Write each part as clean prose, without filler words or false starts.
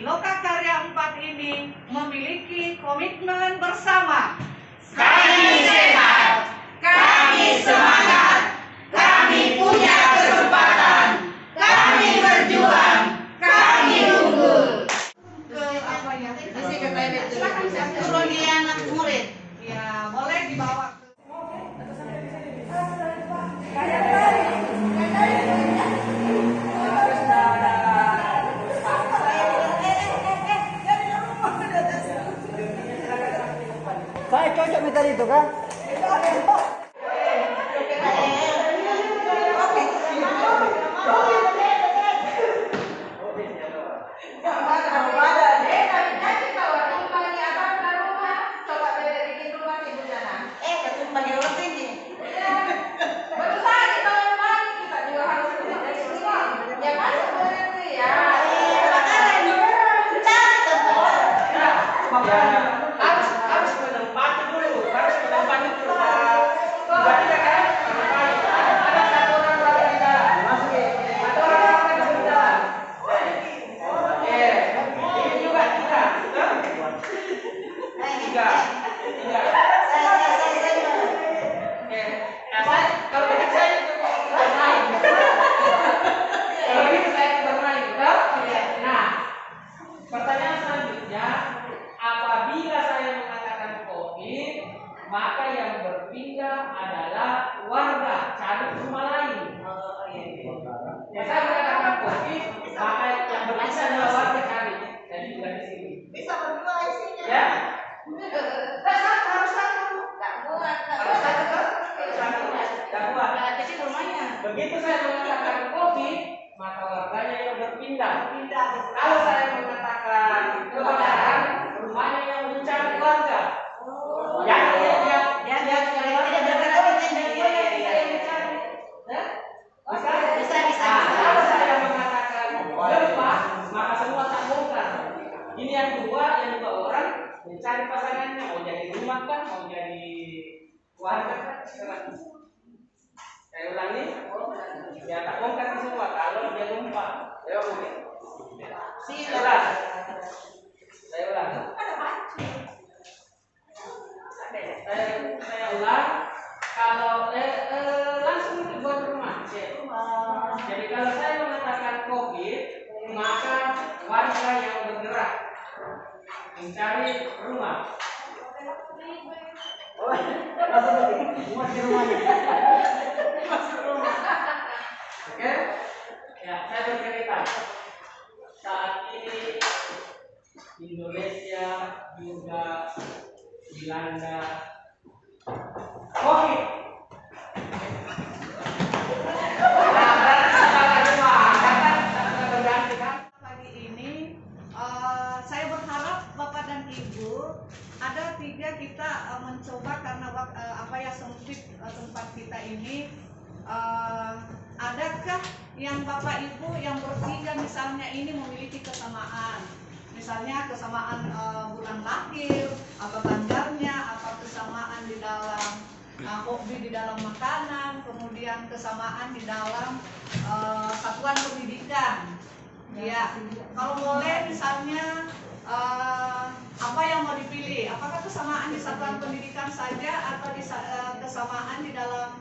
Lokakarya 4 ini memiliki komitmen bersama. Kami sehat, kami semangat, kami punya kesempatan, kami berjuang, kami unggul. Ke apa ya? Sebagai anak murid. Ya, boleh dibawa ke Saya cocok minta itu kan? maka yang berpindah adalah warga, cari rumah lain. Ya, saya mengatakan COVID, maka yang berpindah adalah warga cari. Jadi juga di sini. Bisa berdua isinya. Ya. Harus satu. Gak muat. Harus satu. Gak muat. Begitu saya mengatakan COVID, maka warganya yang berpindah. Kalau saya mengatakan kebakaran, rumahnya yang mencari warga. Kalau saya mengatakan gempa, maka semua tak bongkar. Ini yang dua orang mencari pasangannya, mau jadi rumah kan, mau jadi warga kan, saya ulangi, ya tak bongkar semua kalau dia gempa. Saya ulangi. Saya ulang. Saya ulang. Kalau langsung dibuat rumah. Jadi kalau saya mengatakan COVID, maka warga yang bergerak mencari rumah. Oke? Ya, saya bercerita. Saat ini Indonesia juga dilanda COVID. pagi ini saya berharap Bapak dan Ibu ada 3 kita mencoba karena sempit tempat kita ini. Adakah yang Bapak Ibu yang bertiga misalnya ini memiliki kesamaan? Misalnya kesamaan bulan lahir, apa bandarnya, apa kesamaan di dalam hobi di dalam makanan, kemudian kesamaan di dalam satuan pendidikan. Ya, kalau boleh misalnya apa yang mau dipilih? Apakah kesamaan di satuan pendidikan saja atau kesamaan di dalam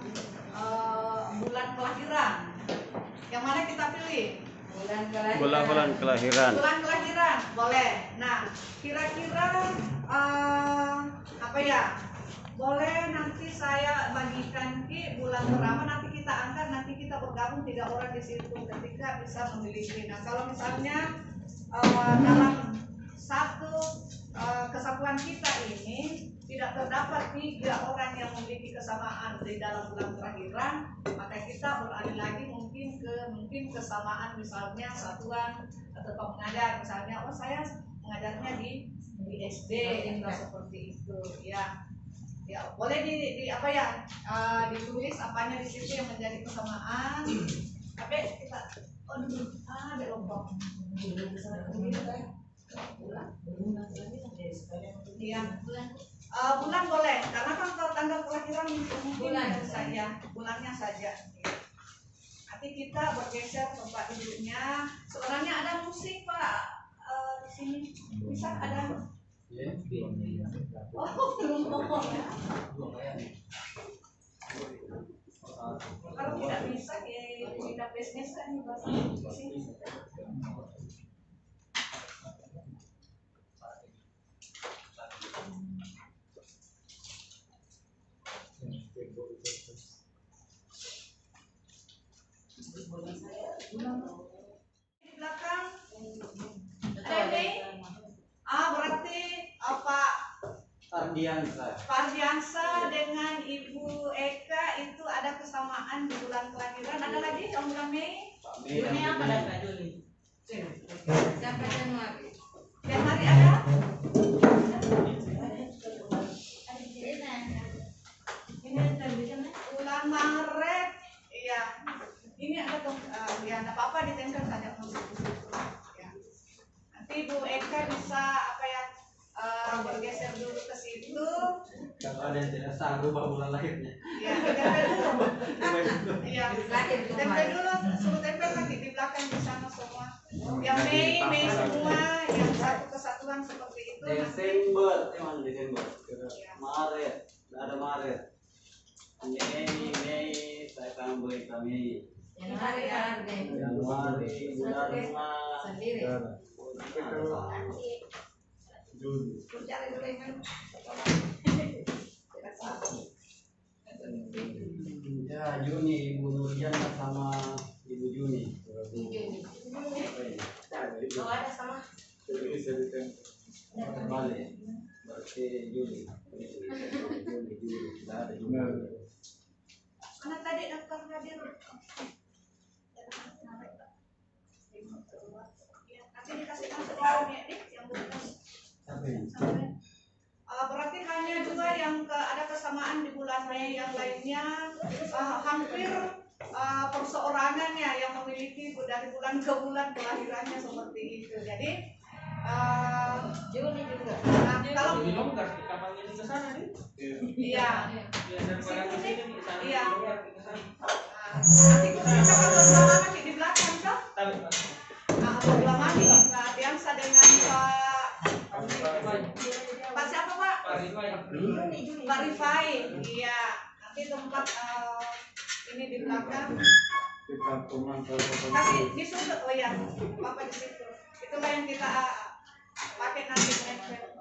bulan kelahiran? Yang mana kita pilih? Bulan kelahiran. Bulan kelahiran, boleh. Nah, kira-kira apa ya? Boleh nanti saya bagikan Ki bulan berapa nanti kita angkat, nanti kita bergabung 3 orang di situ ketika bisa memiliki. Nah, kalau misalnya dalam satu kesatuan kita ini tidak terdapat 3 orang yang memiliki kesamaan di dalam bulan kelahiran, maka kita beralih lagi mungkin kesamaan misalnya satuan atau pengajar, misalnya saya mengajarnya di SD atau seperti itu ya. Ya, boleh ditulis apanya di situ yang menjadi kesamaan. Tapi kita ada lubang. Iya, bulan boleh, karena kan kalau tanggal kelahiran bulan saja, bulannya saja. Nanti kita bergeser tempat duduknya. Sebenarnya ada musik Pak di sini. Bisa ada? Oh, belum mau ya. Kalau tidak bisa, ya tidak bisnis kan di sini. Di belakang ini berarti Pak Ardiansa dengan Ibu Eka itu ada kesamaan di bulan kelahiran. Ada lagi yang bulan Mei? Juni apa dan Kak Juni? Sampai Januari. Januari ada? Bulan Maret, iya. Ini ada ya tidak apa-apa ditempel saja. Ya. Nanti Bu Eka bisa bergeser dulu ke situ. Kalau ada yang tidak sanggup bulan lahirnya. Ya, ditempel dulu. Iya, tempel dulu, suruh tempel lagi di belakang di sana semua. Yang Mei semua, yang satu kesatuan seperti itu. Desember, emang Desember. Ya. Maret, ada Maret. Mei, saya akan beri kami. Januari ada. Januari, bulan Sendiri. Juni. Cari dulu yang Ya, Juni, Ibu Nurjana sama Ibu Juni. Oh ada sama. Balik. Berarti Juli. Juli. Tidak ada Juni. mana tadi daftar hadir? Nanti dikasih masuk ya, yang bukan. Berarti hanya dua yang ada kesamaan di bulan Mei, yang lainnya hampir perseorangannya yang memiliki dari bulan ke bulan kelahirannya seperti itu. Jadi Juni juga. kalau lebih longgar di kampanye ini ke sana nih. iya, Ya, daripada di sini di sana. Iya. Longgar ke sana. nanti kita akan bersama lagi di belakang kan? Tapi Bersama lagi Pak Diansa dengan Pak siapa Pak? Pak Ridwan. Pak Rifai. Iya, nanti tempat ini di belakang. Kita pemantau Tapi di sudut, oh ya, Bapak di situ. Itulah yang kita pakai nanti menempel.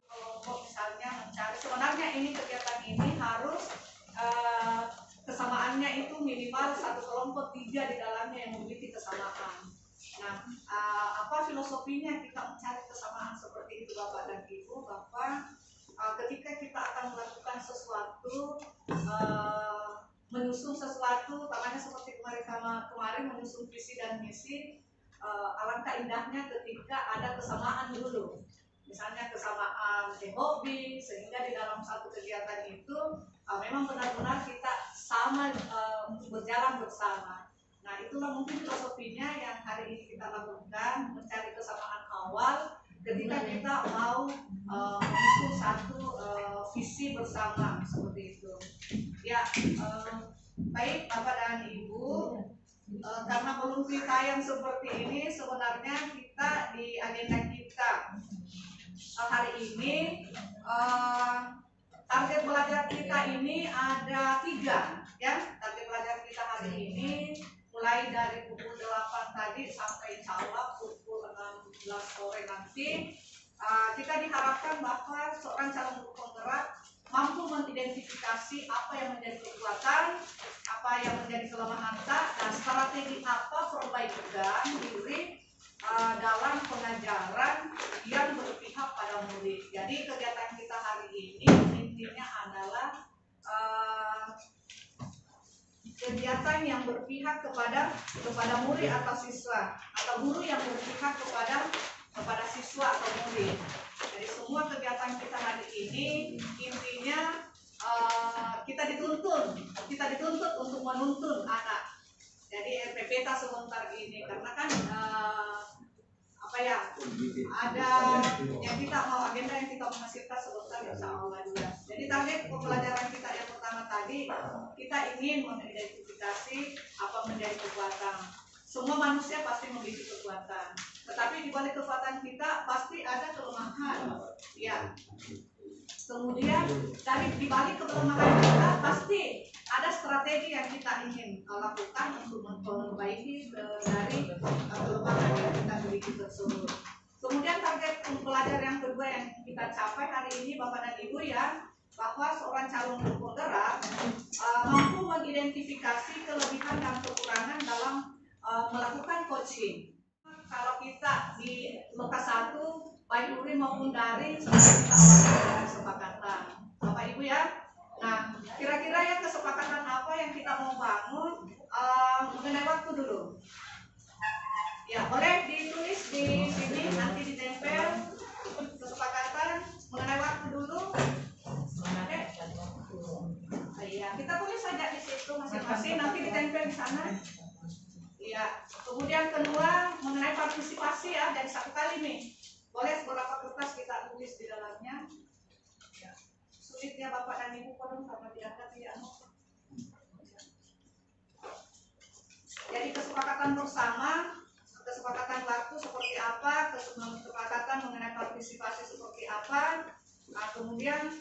Kelompok misalnya mencari, sebenarnya ini kegiatan ini harus kesamaannya itu minimal satu kelompok 3 di dalamnya yang memiliki kesamaan. Nah, apa filosofinya kita mencari kesamaan seperti itu Bapak dan Ibu, bahwa ketika kita akan melakukan sesuatu, menyusun sesuatu, namanya seperti kemarin menyusun visi dan misi, alangkah indahnya ketika ada kesamaan dulu. Misalnya kesamaan hobi, sehingga di dalam satu kegiatan itu memang benar-benar kita sama berjalan bersama. Nah, itulah mungkin filosofinya yang hari ini kita lakukan, mencari kesamaan awal ketika kita mau menyusun satu visi bersama seperti itu. Ya, baik Bapak dan Ibu, karena belum tayang seperti ini, sebenarnya kita di agenda kita hari ini target belajar kita ini ada 3 ya. Target belajar kita hari ini mulai dari pukul 8 tadi sampai insya Allah pukul 16 sore nanti. Kita diharapkan bahwa seorang calon guru penggerak mampu mengidentifikasi apa yang menjadi kekuatan, apa yang menjadi kelemahan dan strategi apa perbaikan diri dalam pengajaran yang berpihak pada murid. Jadi kegiatan kita hari ini intinya adalah kegiatan yang berpihak kepada murid atau siswa, atau guru yang berpihak kepada siswa atau murid. Jadi semua kegiatan kita hari ini intinya kita dituntut untuk menuntun anak. Jadi RPPK sebentar ini karena kan ya? Ada yang kita mau agenda yang kita mau hasilkan sebentar insya Allah juga. Jadi target pembelajaran kita yang pertama tadi, kita ingin mengidentifikasi apa menjadi kekuatan. Semua manusia pasti memiliki kekuatan, tetapi di balik kekuatan kita pasti ada kelemahan, ya. Kemudian di balik kelemahan kita pasti ada strategi yang kita ingin lakukan untuk memperbaiki dari kelemahan yang kita miliki tersebut. Kemudian target pembelajar yang kedua yang kita capai hari ini Bapak dan Ibu ya, bahwa seorang calon penggerak mampu mengidentifikasi kelebihan dan kekurangan dalam melakukan coaching. Kalau kita di lokasi 1 baik luring maupun daring sudah kita awali dengan kesepakatan Bapak Ibu ya. Nah, kira-kira ya kesepakatan apa yang kita mau bangun mengenai waktu dulu. Ya, boleh ditulis di sini nanti ditempel kesepakatan mengenai waktu dulu. Oke. Iya, kita tulis saja di situ masing-masing nanti ditempel di sana. Ya, kemudian kedua mengenai partisipasi ya, jadi 1 kali nih. Boleh beberapa kertas kita tulis di dalamnya. Ya. Sulitnya Bapak dan Ibu kodong karena tidak ya. Jadi kesepakatan bersama, kesepakatan waktu seperti apa, kesepakatan mengenai partisipasi seperti apa, nah, kemudian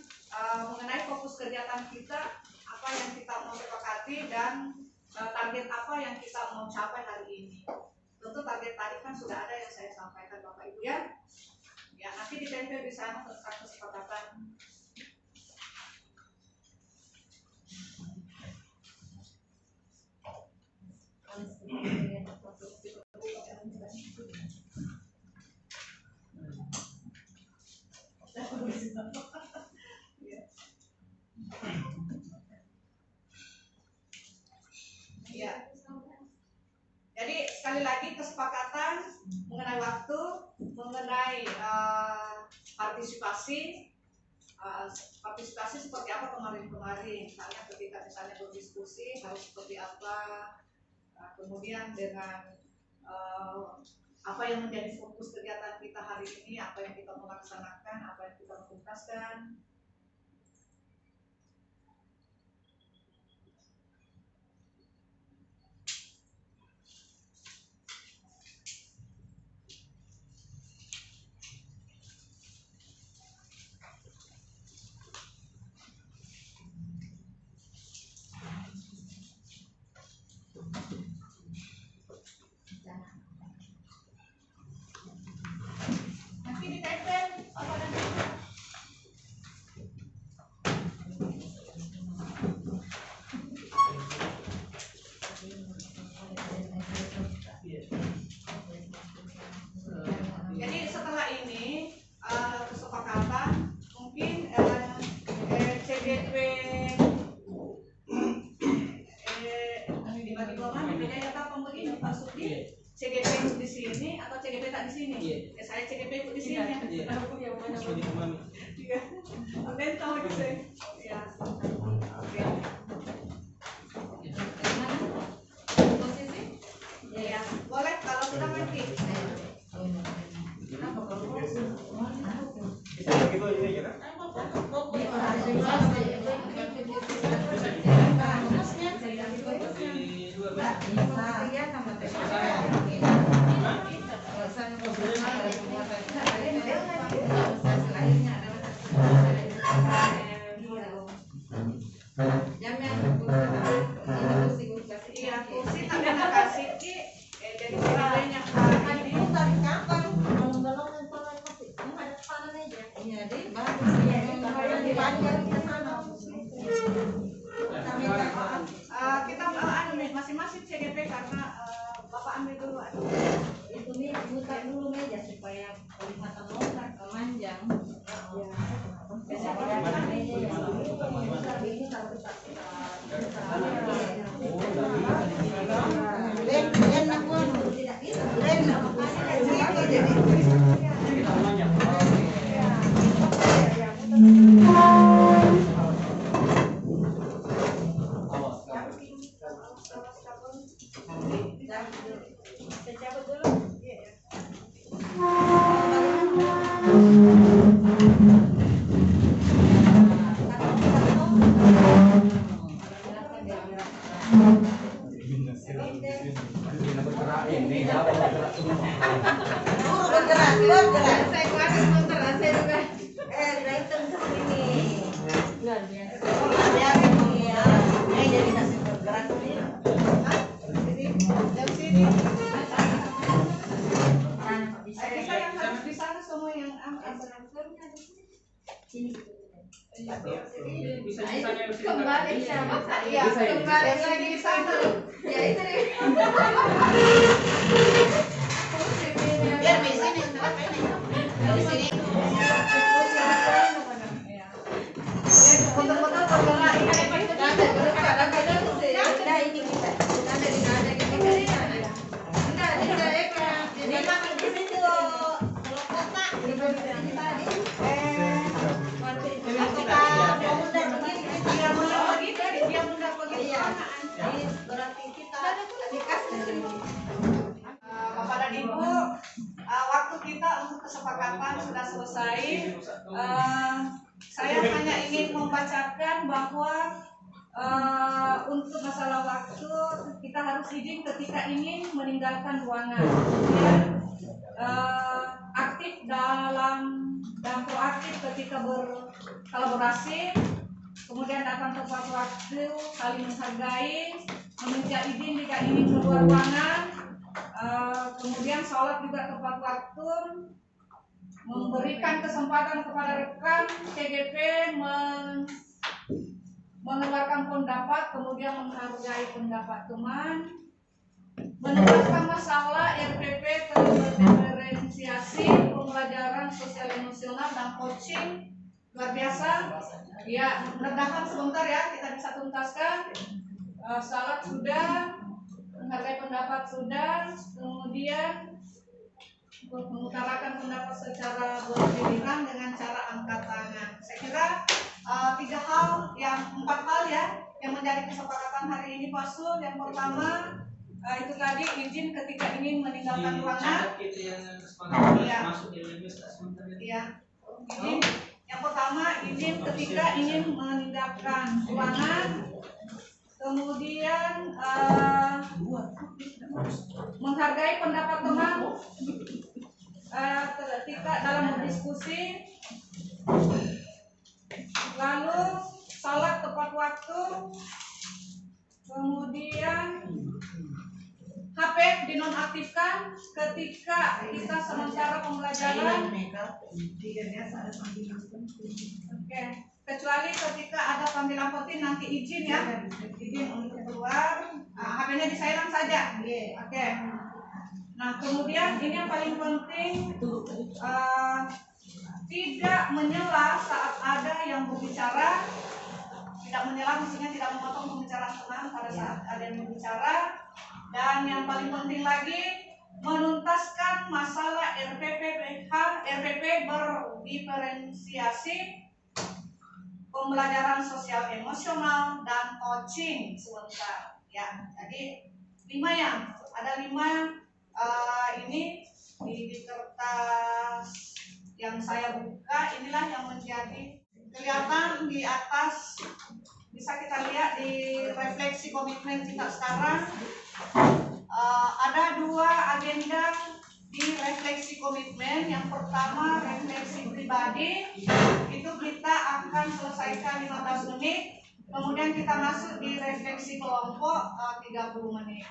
mengenai fokus kegiatan kita, apa yang kita mau sepakati dan target apa yang kita mau capai hari ini. Tentu target tadi kan sudah ada yang saya sampaikan Bapak Ibu ya. Ya, nanti ditempel di sana tentang kesepakatan. Ya. Jadi sekali lagi kesepakatan mengenai waktu, mengenai partisipasi seperti apa kemarin-kemarin, misalnya berdiskusi harus seperti apa, kemudian dengan apa yang menjadi fokus kegiatan kita hari ini, apa yang kita melaksanakan, apa yang kita tuntaskan. Nanti ditempel apa dan jadi setelah ini kesepakatan mungkin CGP dibagi dua mana beda ya Pak begini Pak Sudi, CGP ikut di sini atau CGP tak di sini? Ya saya CGP ikut di sini ya. Iya. Dan tahu itu saya. Ya. Oke. Posisi? Ya, boleh kalau sudah ngerti. Iya, kursi tak ada kasih ki, jadi yang hari ini. Kita masing-masing CGP karena Bapak ambil dulu. Itu nih buka dulu meja supaya kelihatan longgar panjang. Ya. Saya cabut dulu. Iya. Ini bergerak ini, apa bergerak semua. Bergerak. Saya keluarin sebentar, saya juga. Datang ke sini. Luar biasa. Ya, ya. Jadi nasi bergerak nih. Dari sini. Kita yang harus di sana semua yang ansur-ansurnya di sini. Sini. Bisa misalnya Kembali sama Iya, kembali lagi di sana. Ya itu deh. Biar di sini, kenapa ini? Di sini. Betul-betul bergerak ini. Bapak dan Ibu, waktu kita untuk kesepakatan sudah selesai. Saya hanya ingin membacakan bahwa untuk masalah waktu kita harus izin ketika ingin meninggalkan ruangan. Kemudian aktif dalam dan proaktif ketika berkolaborasi. Kemudian datang tepat waktu, saling menghargai, meminta izin jika ingin keluar ruangan. Kemudian sholat juga tepat waktu, memberikan kesempatan kepada rekan CGP mengeluarkan pendapat, kemudian menghargai pendapat teman, menuntaskan masalah RPP, diferensiasi, pembelajaran sosial emosional dan coaching. Luar biasa. Ya, meredakan sebentar ya, kita bisa tuntaskan. Salat sudah, menghargai pendapat sudah, kemudian mengutarakan pendapat secara berpilihan dengan cara angkat tangan. Saya kira empat hal ya yang menjadi kesepakatan hari ini Pak Sul. Yang pertama itu tadi izin ketika ingin meninggalkan ruangan. Iya. Iya. Izin. Yang pertama izin ketika ingin meninggalkan ruangan. Kemudian menghargai pendapat teman ketika dalam berdiskusi. Lalu salat tepat waktu. Kemudian HP dinonaktifkan ketika kita sementara pembelajaran. Oke, kecuali ketika ada panggilan penting nanti izin ya, izin untuk keluar. HP-nya di silent saja. Oke. Nah, kemudian ini yang paling penting, tidak menyela saat ada yang berbicara. Tidak menyela maksudnya tidak memotong pembicaraan teman pada saat ada yang berbicara. Dan yang paling penting lagi, menuntaskan masalah RPP berdiferensiasi, pembelajaran sosial emosional dan coaching sebentar. Ya, jadi 5 ya, ada 5 ini di kertas yang saya buka. Inilah yang menjadi kelihatan di atas, bisa kita lihat di refleksi komitmen kita sekarang. Ada 2 agenda di refleksi komitmen. Yang pertama refleksi pribadi, itu kita akan selesaikan 15 menit. Kemudian kita masuk di refleksi kelompok 30 menit.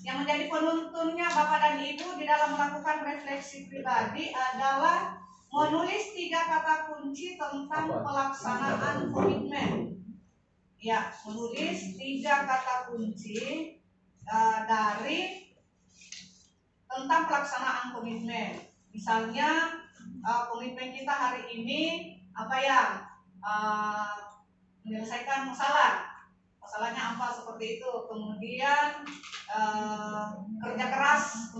Yang menjadi penuntunnya Bapak dan Ibu di dalam melakukan refleksi pribadi adalah menulis 3 kata kunci tentang pelaksanaan komitmen. Ya, menulis 3 kata kunci dari tentang pelaksanaan komitmen. Misalnya komitmen kita hari ini apa ya? Menyelesaikan masalahnya apa seperti itu. Kemudian kerja keras.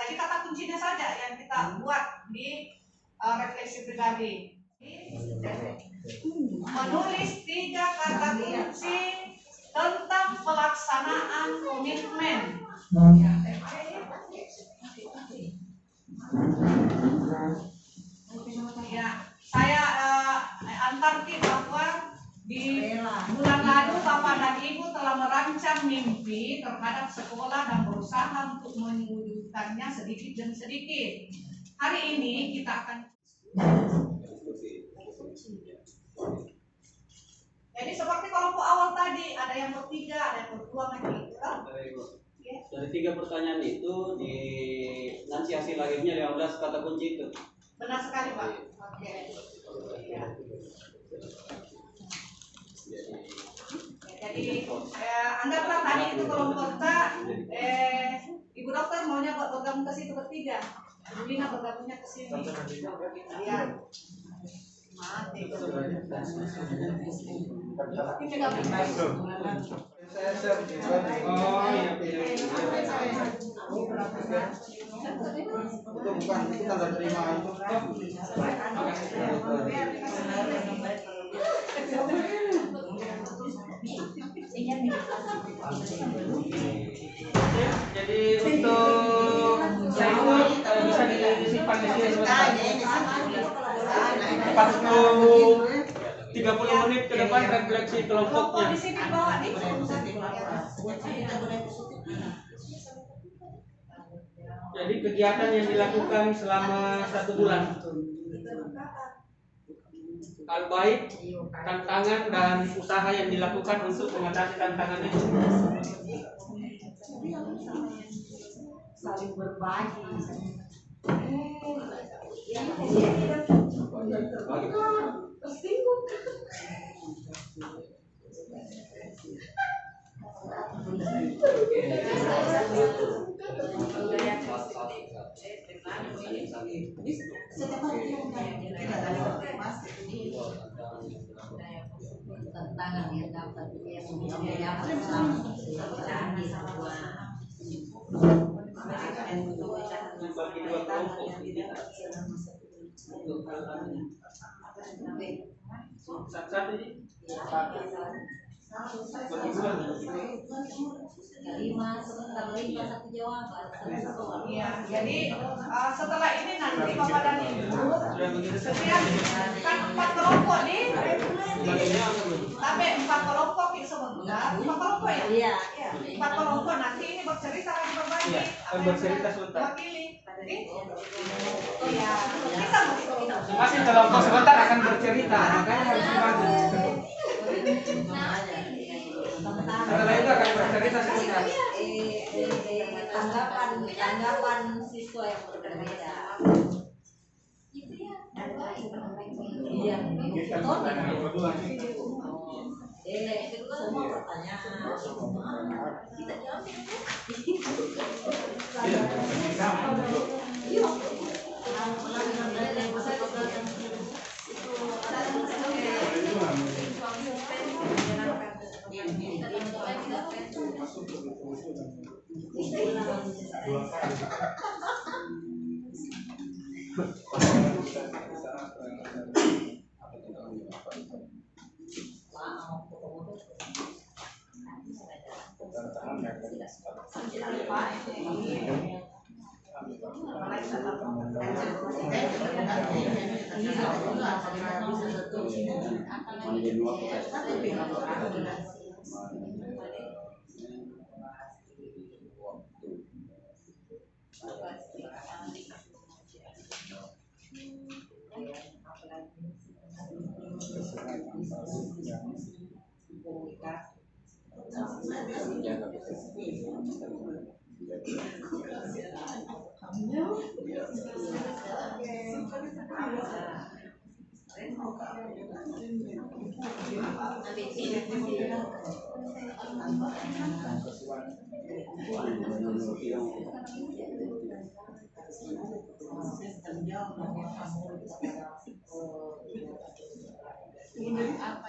Jadi kata kuncinya saja yang kita buat di refleksi pribadi. Menulis 3 kata kunci tentang pelaksanaan komitmen. Ya, saya antarkan bahwa Di bulan lalu Bapak dan Ibu telah merancang mimpi terhadap sekolah dan berusaha untuk mewujudkannya sedikit demi sedikit. Hari ini kita akan jadi seperti kelompok awal tadi, ada yang bertiga, ada yang berdua macam itu kan? Dari 3 pertanyaan itu di nanti hasil akhirnya 15 kata kunci itu. Benar sekali Pak. Oke. Ya. Jadi anggaplah tadi itu kelompok kita, Ibu dokter maunya bergabung ke situ bertiga, Ibu Lina bergabungnya ke sini. Iya. Mati. Itu bukan, itu tanda terima itu. Jadi untuk bisa disimpan di sini sebentar. 30 menit ke depan refleksi kelompoknya. Di sini bawa nih. Jadi kegiatan yang dilakukan selama 1 bulan. Hal baik, tantangan dan usaha yang dilakukan untuk mengatasi tantangan itu. Saling berbagi. Tantangan yang dapat Dibagi 2 kelompok. Satu ini. lima sebentar lima satu jawaban. Iya, jadi setelah ini nanti Bapak dan Ibu setiap kan 4 kelompok nih, tapi 4 kelompok itu sebentar, 4 kelompok ya? Iya. 4 kelompok nanti ini bercerita dan berbagi. Iya, apa yang bercerita sebentar. Wakili. Oh ya, kita Masing kelompok sebentar akan bercerita, makanya harus dibantu. Setelah itu akan bercerita sebentar. Tanggapan siswa yang berbeda. Iya. Semua pertanyaan. Kita jawab. Apa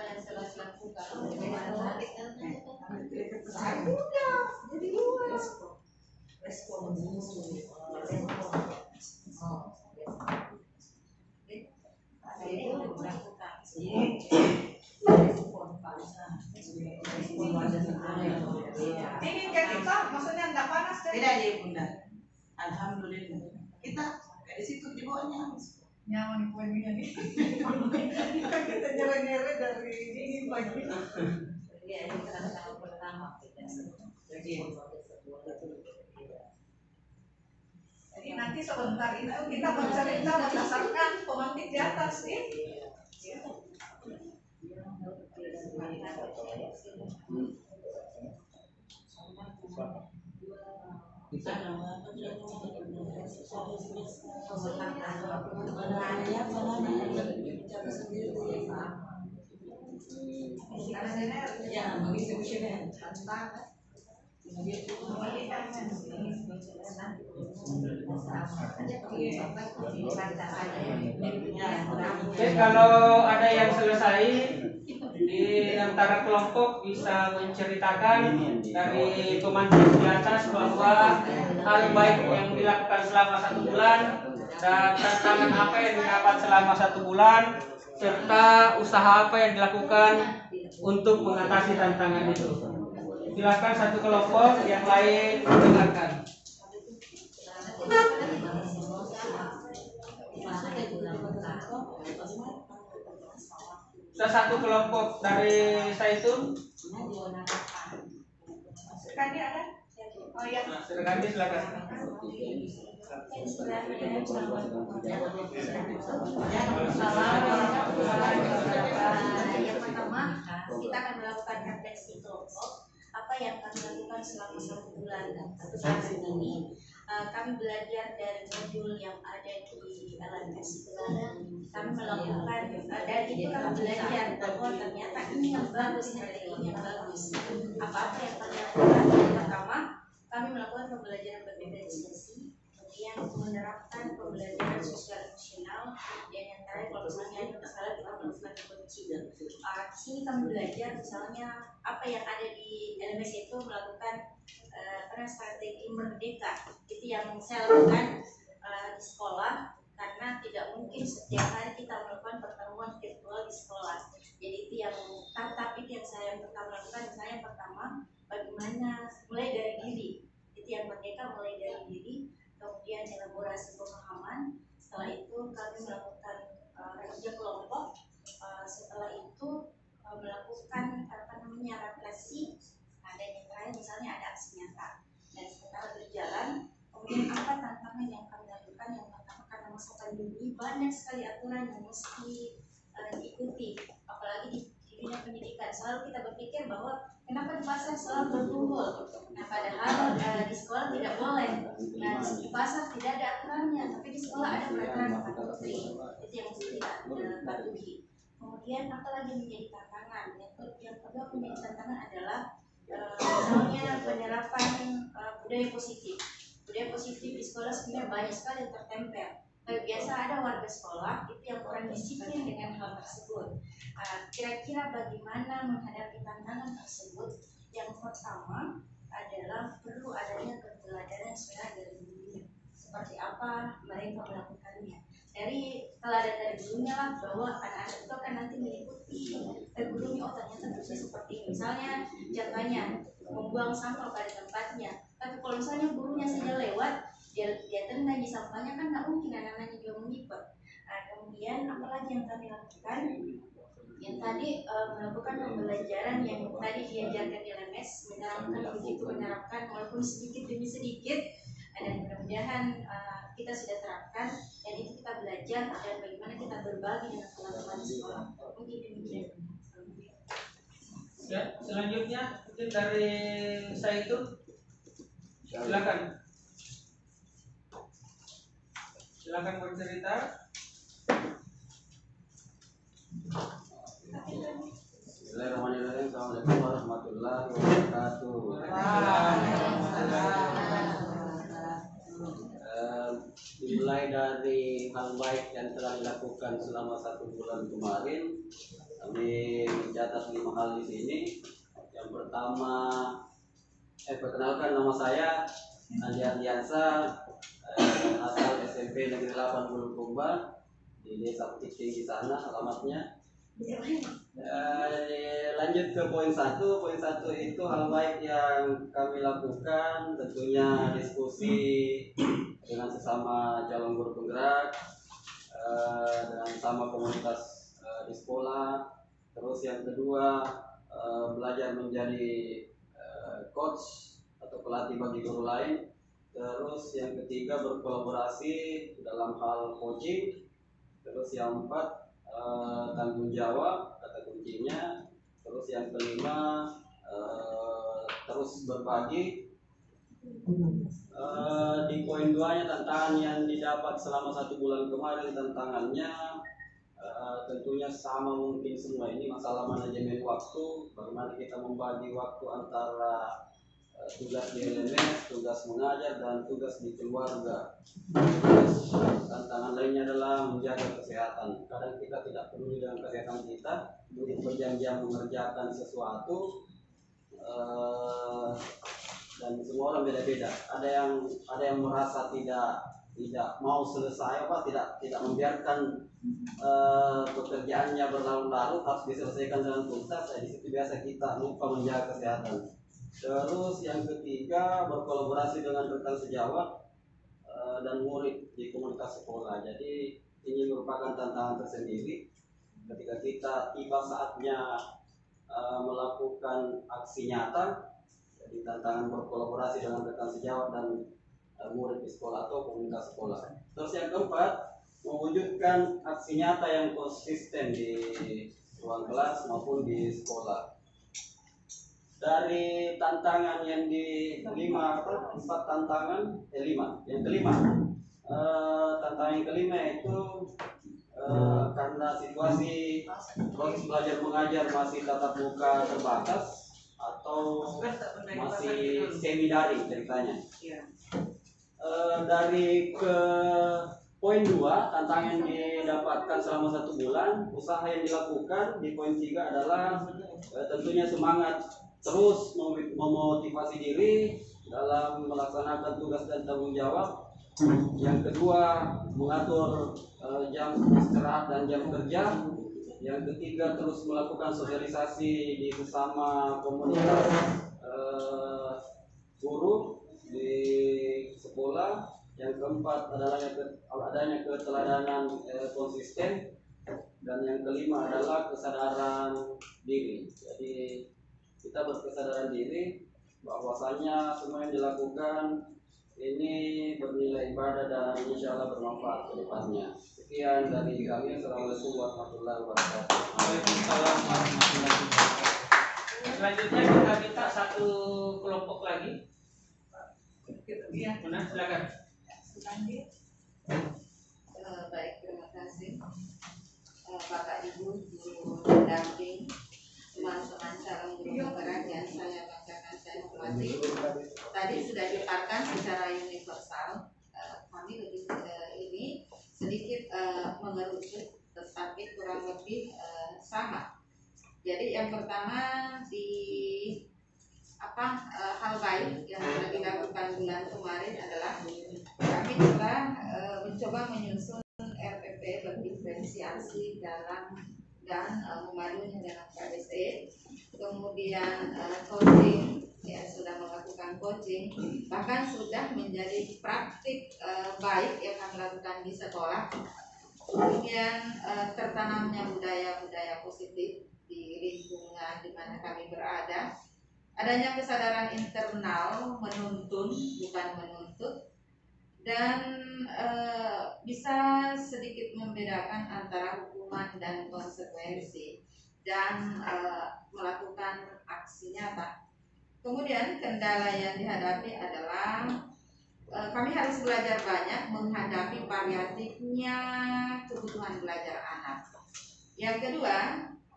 yang telah dilakukan dingin kan kita, maksudnya nggak panas kan? Tidak ya Bunda. Alhamdulillah. Kita di situ di bawahnya Nyaman kuenya nih. Kita nyere-nyere dari dingin Pak. pagi. Iya, ini kan tahun pertama kita. Jadi nanti sebentar ini kita bercerita berdasarkan pemantik di atas nih. Oke, kalau ada yang selesai di antara kelompok bisa menceritakan dari pemantik di atas bahwa hal baik yang dilakukan selama 1 bulan dan tantangan apa yang didapat selama 1 bulan serta usaha apa yang dilakukan untuk mengatasi tantangan itu. Silakan satu kelompok, yang lain dengarkan. Bisa satu kelompok dari Saitun? Sekali ada? Oh ya. Nah, Sergandi silakan. Yang pertama, kita akan melakukan refleksi kelompok. Apa yang kami lakukan selama 1 bulan atau saat ini. Kami belajar dari modul yang ada di LMS. Kami melakukan dari itu kami belajar bahwa ternyata ini yang bagus, ini yang bagus. Apa-apa yang kami lakukan, yang pertama kami melakukan pembelajaran berdiferensiasi, kemudian menerapkan pembelajaran sosial emosional, dan yang terakhir kalau misalnya ada masalah kita melakukan coaching. Di sini kami belajar misalnya apa yang ada di LMS itu melakukan strategi merdeka, itu yang saya lakukan di sekolah karena tidak mungkin setiap hari kita melakukan pertemuan virtual di sekolah. Jadi itu yang tatap itu yang saya pertama lakukan. Misalnya pertama bagaimana mulai dari diri, itu yang merdeka mulai dari diri, kemudian elaborasi pemahaman. Setelah itu kami melakukan kerja kelompok. Setelah itu melakukan refleksi. Dan yang terakhir misalnya ada aksi nyata. Dan setelah berjalan, kemudian apa tantangan yang kami lakukan? Yang pertama karena masa pandemi banyak sekali aturan yang mesti diikuti, apalagi di dunia pendidikan. Selalu kita berpikir bahwa kenapa di pasar selalu berkumpul. Nah padahal di sekolah tidak boleh. Nah di pasar tidak ada aturannya, tapi di sekolah ada peraturan patuhi. Itu yang mesti kita patuhi. Kemudian apalagi menjadi tantangan? Yang kedua menjadi tantangan adalah misalnya penerapan budaya positif. Budaya positif di sekolah sebenarnya banyak sekali yang tertempel. Biasa ada warga sekolah itu yang kurang disiplin dengan hal tersebut. Kira-kira bagaimana menghadapi tantangan tersebut? Yang pertama adalah perlu adanya keteladanan sebenarnya dari gurunya. Seperti apa mereka melakukannya? Dari teladan dari gurunya lah, bahwa anak-anak itu akan nanti mengikuti gurunya. Oh ternyata bisa seperti ini. Misalnya contohnya membuang sampah pada tempatnya. Tapi kalau misalnya gurunya saja lewat, dia tendang di sampahnya, kan nggak mungkin anak-anaknya juga mengikut. Kemudian apalagi yang kami lakukan? Yang tadi melakukan pembelajaran yang tadi diajarkan di LMS, menerapkan walaupun sedikit demi sedikit. Dan mudah-mudahan kita sudah terapkan, dan itu kita belajar dan bagaimana kita berbagi dengan teman-teman di sekolah. Mungkin demikian. Ya, selanjutnya mungkin dari saya itu silakan bercerita. Bismillahirrahmanirrahim. Assalamualaikum warahmatullahi wabarakatuh. Dimulai dari hal baik yang telah dilakukan selama 1 bulan kemarin, kami mencatat 5 hal di sini. Yang pertama, perkenalkan nama saya Andi Ardiansa, asal SMP Negeri 8 Bulukumba di Desa Bukit Tinggi sana alamatnya. Lanjut ke poin 1. Poin 1 itu hal baik yang kami lakukan, tentunya diskusi dengan sesama calon guru penggerak, dengan sama komunitas di sekolah. Terus yang kedua belajar menjadi coach atau pelatih bagi guru lain. Terus yang ketiga berkolaborasi dalam hal coaching. Terus yang keempat tanggung jawab kata kuncinya. Terus yang kelima terus berbagi. Di poin 2-nya tantangan yang didapat selama 1 bulan kemarin, tantangannya tentunya sama mungkin semua. Ini masalah manajemen waktu, bagaimana kita membagi waktu antara tugas di LMS, tugas mengajar, dan tugas di keluarga. Terus tantangan lainnya adalah menjaga kesehatan. Kadang kita tidak peduli dengan kesehatan kita, untuk berjam-jam mengerjakan sesuatu, dan semua orang beda-beda. Ada yang merasa tidak mau selesai, tidak membiarkan pekerjaannya berlarut-larut, harus diselesaikan dengan tuntas. Di situ biasa kita lupa menjaga kesehatan. Terus yang ketiga berkolaborasi dengan rekan sejawat dan murid di komunitas sekolah. Jadi ini merupakan tantangan tersendiri ketika kita tiba saatnya melakukan aksi nyata. Jadi tantangan berkolaborasi dengan rekan sejawat dan murid di sekolah atau komunitas sekolah. Terus yang keempat, mewujudkan aksi nyata yang konsisten di ruang kelas maupun di sekolah. Dari tantangan yang empat tantangan, yang kelima, tantangan yang kelima itu karena situasi proses belajar mengajar masih tatap muka terbatas atau masih semi daring ceritanya. Dari ke poin 2, tantangan yang didapatkan selama 1 bulan, usaha yang dilakukan di poin 3 adalah tentunya semangat terus memotivasi diri dalam melaksanakan tugas dan tanggung jawab. Yang kedua, mengatur jam istirahat dan jam kerja. Yang ketiga, terus melakukan sosialisasi di sesama komunitas guru di sekolah. Yang keempat adalah adanya keteladanan konsisten. Dan yang kelima adalah kesadaran diri. Jadi kita berkesadaran diri bahwasanya semua yang dilakukan ini bernilai ibadah dan insya Allah bermanfaat ke depannya. Sekian dari kami. Assalamualaikum warahmatullahi wabarakatuh. Waalaikumsalam warahmatullahi wabarakatuh. Selanjutnya kita minta satu kelompok lagi. Iya. Mana? Silakan. Baik, terima kasih Bapak Ibu guru pendamping, teman-teman calon guru penggerak yang saya banggakan, saya hormati. Tadi sudah dipaparkan secara universal. Kami lebih ini sedikit mengerucut, tetapi kurang lebih sama. Jadi yang pertama hal baik yang sudah dilakukan bulan kemarin adalah kami telah mencoba menyusun RPP berdiferensiasi dan memadunya dengan KBC. Kemudian coaching, ya sudah melakukan coaching, bahkan sudah menjadi praktik baik yang kami lakukan di sekolah. Kemudian tertanamnya budaya-budaya positif di lingkungan di mana kami berada. Adanya kesadaran internal menuntun bukan menuntut, dan bisa sedikit membedakan antara hukuman dan konsekuensi, dan melakukan aksi nyata. Kemudian kendala yang dihadapi adalah kami harus belajar banyak menghadapi variatifnya kebutuhan belajar anak. Yang kedua,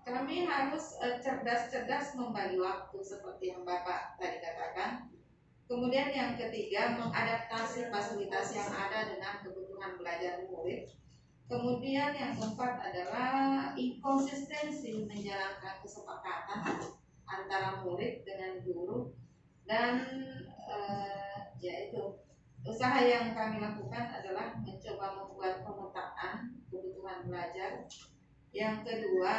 kami harus cerdas-cerdas membagi waktu seperti yang Bapak tadi katakan. Kemudian yang ketiga, mengadaptasi fasilitas yang ada dengan kebutuhan belajar murid. Kemudian yang keempat adalah inkonsistensi menjalankan kesepakatan antara murid dengan guru. Dan yaitu usaha yang kami lakukan adalah mencoba membuat pemetaan kebutuhan belajar. Yang kedua,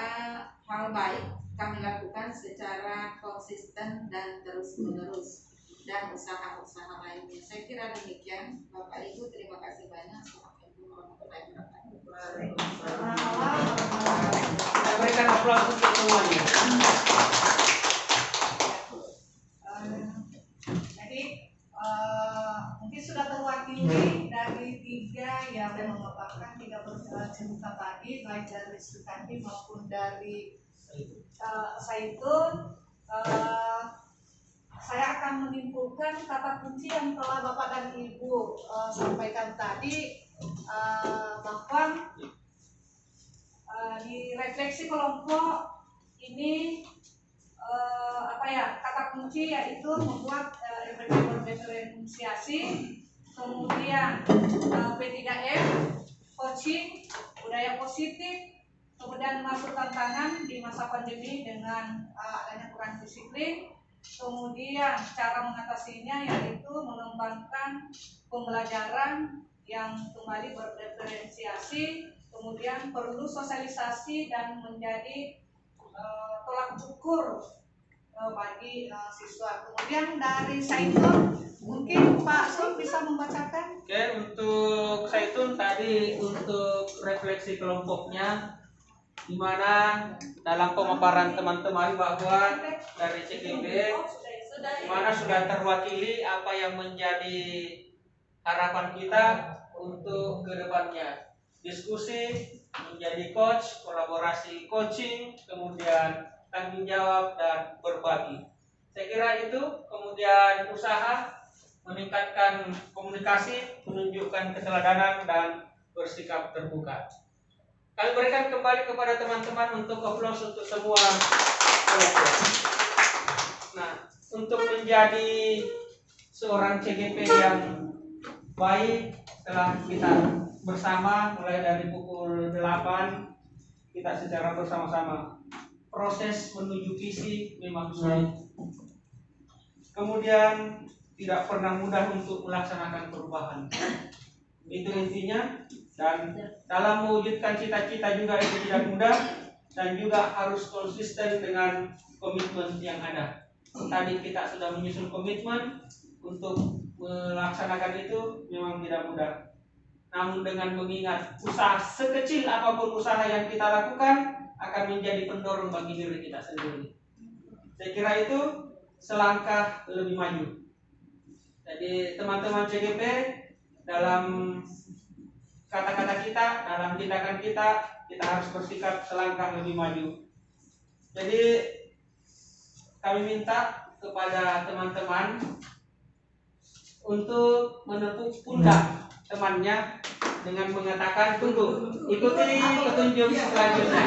hal baik kami lakukan secara konsisten dan terus-menerus, dan usaha-usaha lainnya. Saya kira demikian, Bapak Ibu. Terima kasih banyak. Assalamualaikum warahmatullahi wabarakatuh. Waalaikumsalam warahmatullahi wabarakatuh. berikan aplaus untuk semuanya. Jadi mungkin sudah terwakili dari tiga yang memaparkan tiga cerita tadi, baik dari Sukandi maupun dari Saitun. Saya akan menyimpulkan kata kunci yang telah Bapak dan Ibu sampaikan tadi, bahwa di refleksi kelompok ini kata kunci yaitu membuat RPP berdiferensiasi, kemudian P3M, coaching, budaya positif, kemudian masuk tantangan di masa pandemi dengan adanya kurang disiplin, kemudian cara mengatasinya yaitu mengembangkan pembelajaran yang kembali berdiferensiasi, kemudian perlu sosialisasi dan menjadi tolak ukur bagi siswa. Kemudian dari Saitun, mungkin Pak Sun bisa membacakan. Oke, untuk Saitun tadi untuk refleksi kelompoknya, di mana dalam pemaparan teman-teman bahwa dari CGP di mana sudah terwakili apa yang menjadi harapan kita untuk kedepannya. Diskusi, menjadi coach, kolaborasi coaching, kemudian tanggung jawab dan berbagi. Saya kira itu, kemudian usaha meningkatkan komunikasi, menunjukkan keteladanan dan bersikap terbuka. Kami berikan kembali kepada teman-teman untuk aplaus untuk semua kelompok. Nah, untuk menjadi seorang CGP yang baik, setelah kita bersama mulai dari pukul 8 kita secara bersama-sama. Proses menuju visi memang sulit. Kemudian tidak pernah mudah untuk melaksanakan perubahan. Itu intinya. Dan dalam mewujudkan cita-cita juga itu tidak mudah, dan juga harus konsisten dengan komitmen yang ada. Tadi kita sudah menyusun komitmen untuk melaksanakan itu memang tidak mudah. Namun dengan mengingat usaha sekecil apapun usaha yang kita lakukan akan menjadi pendorong bagi diri kita sendiri. Saya kira itu selangkah lebih maju. Jadi teman-teman CGP, dalam kata-kata kita, dalam tindakan kita harus bersikap selangkah lebih maju. Jadi kami minta kepada teman-teman untuk menepuk pundak temannya dengan mengatakan, tunggu, ikuti petunjuk selanjutnya.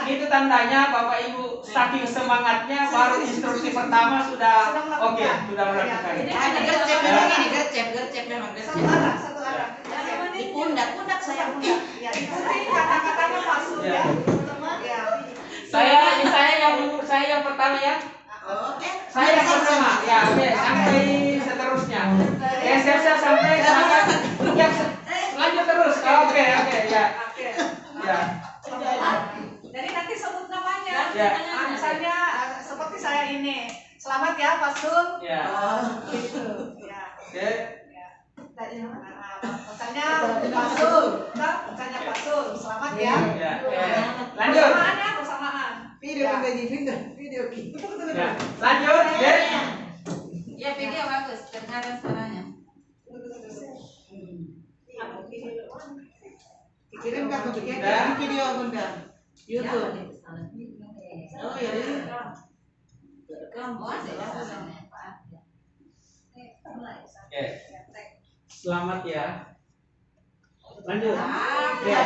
Itu tandanya Bapak Ibu saking semangatnya baru instruksi pertama sudah oke, sudah melakukan. Gercep memang gercep. Satu arah. Di pundak saya pundak. Ya, ikuti kata-katanya Pak Sun ya. Ya. Saya yang pertama ya. Saya yang pertama ya, oke, sampai seterusnya. Saya sampai yang lanjut terus. Oke, ya. Ya. Jadi nanti sebut namanya. Ya. Misalnya seperti saya ini. Selamat ya Pak Sun. Ya. Gitu. Ya. Oke. Misalnya Pak Sun. Misalnya Pak Sun. Selamat ya. Ya. Lanjut. Bersamaan ya, bersamaan. Video Ya. video. Ya. Lanjut. Ya, video bagus, kedengaran suaranya. Kirim kan ke video Bunda. YouTube. Oh ya. Oh, ada ya suaranya. Oke. Selamat ya. Lanjut. Ya.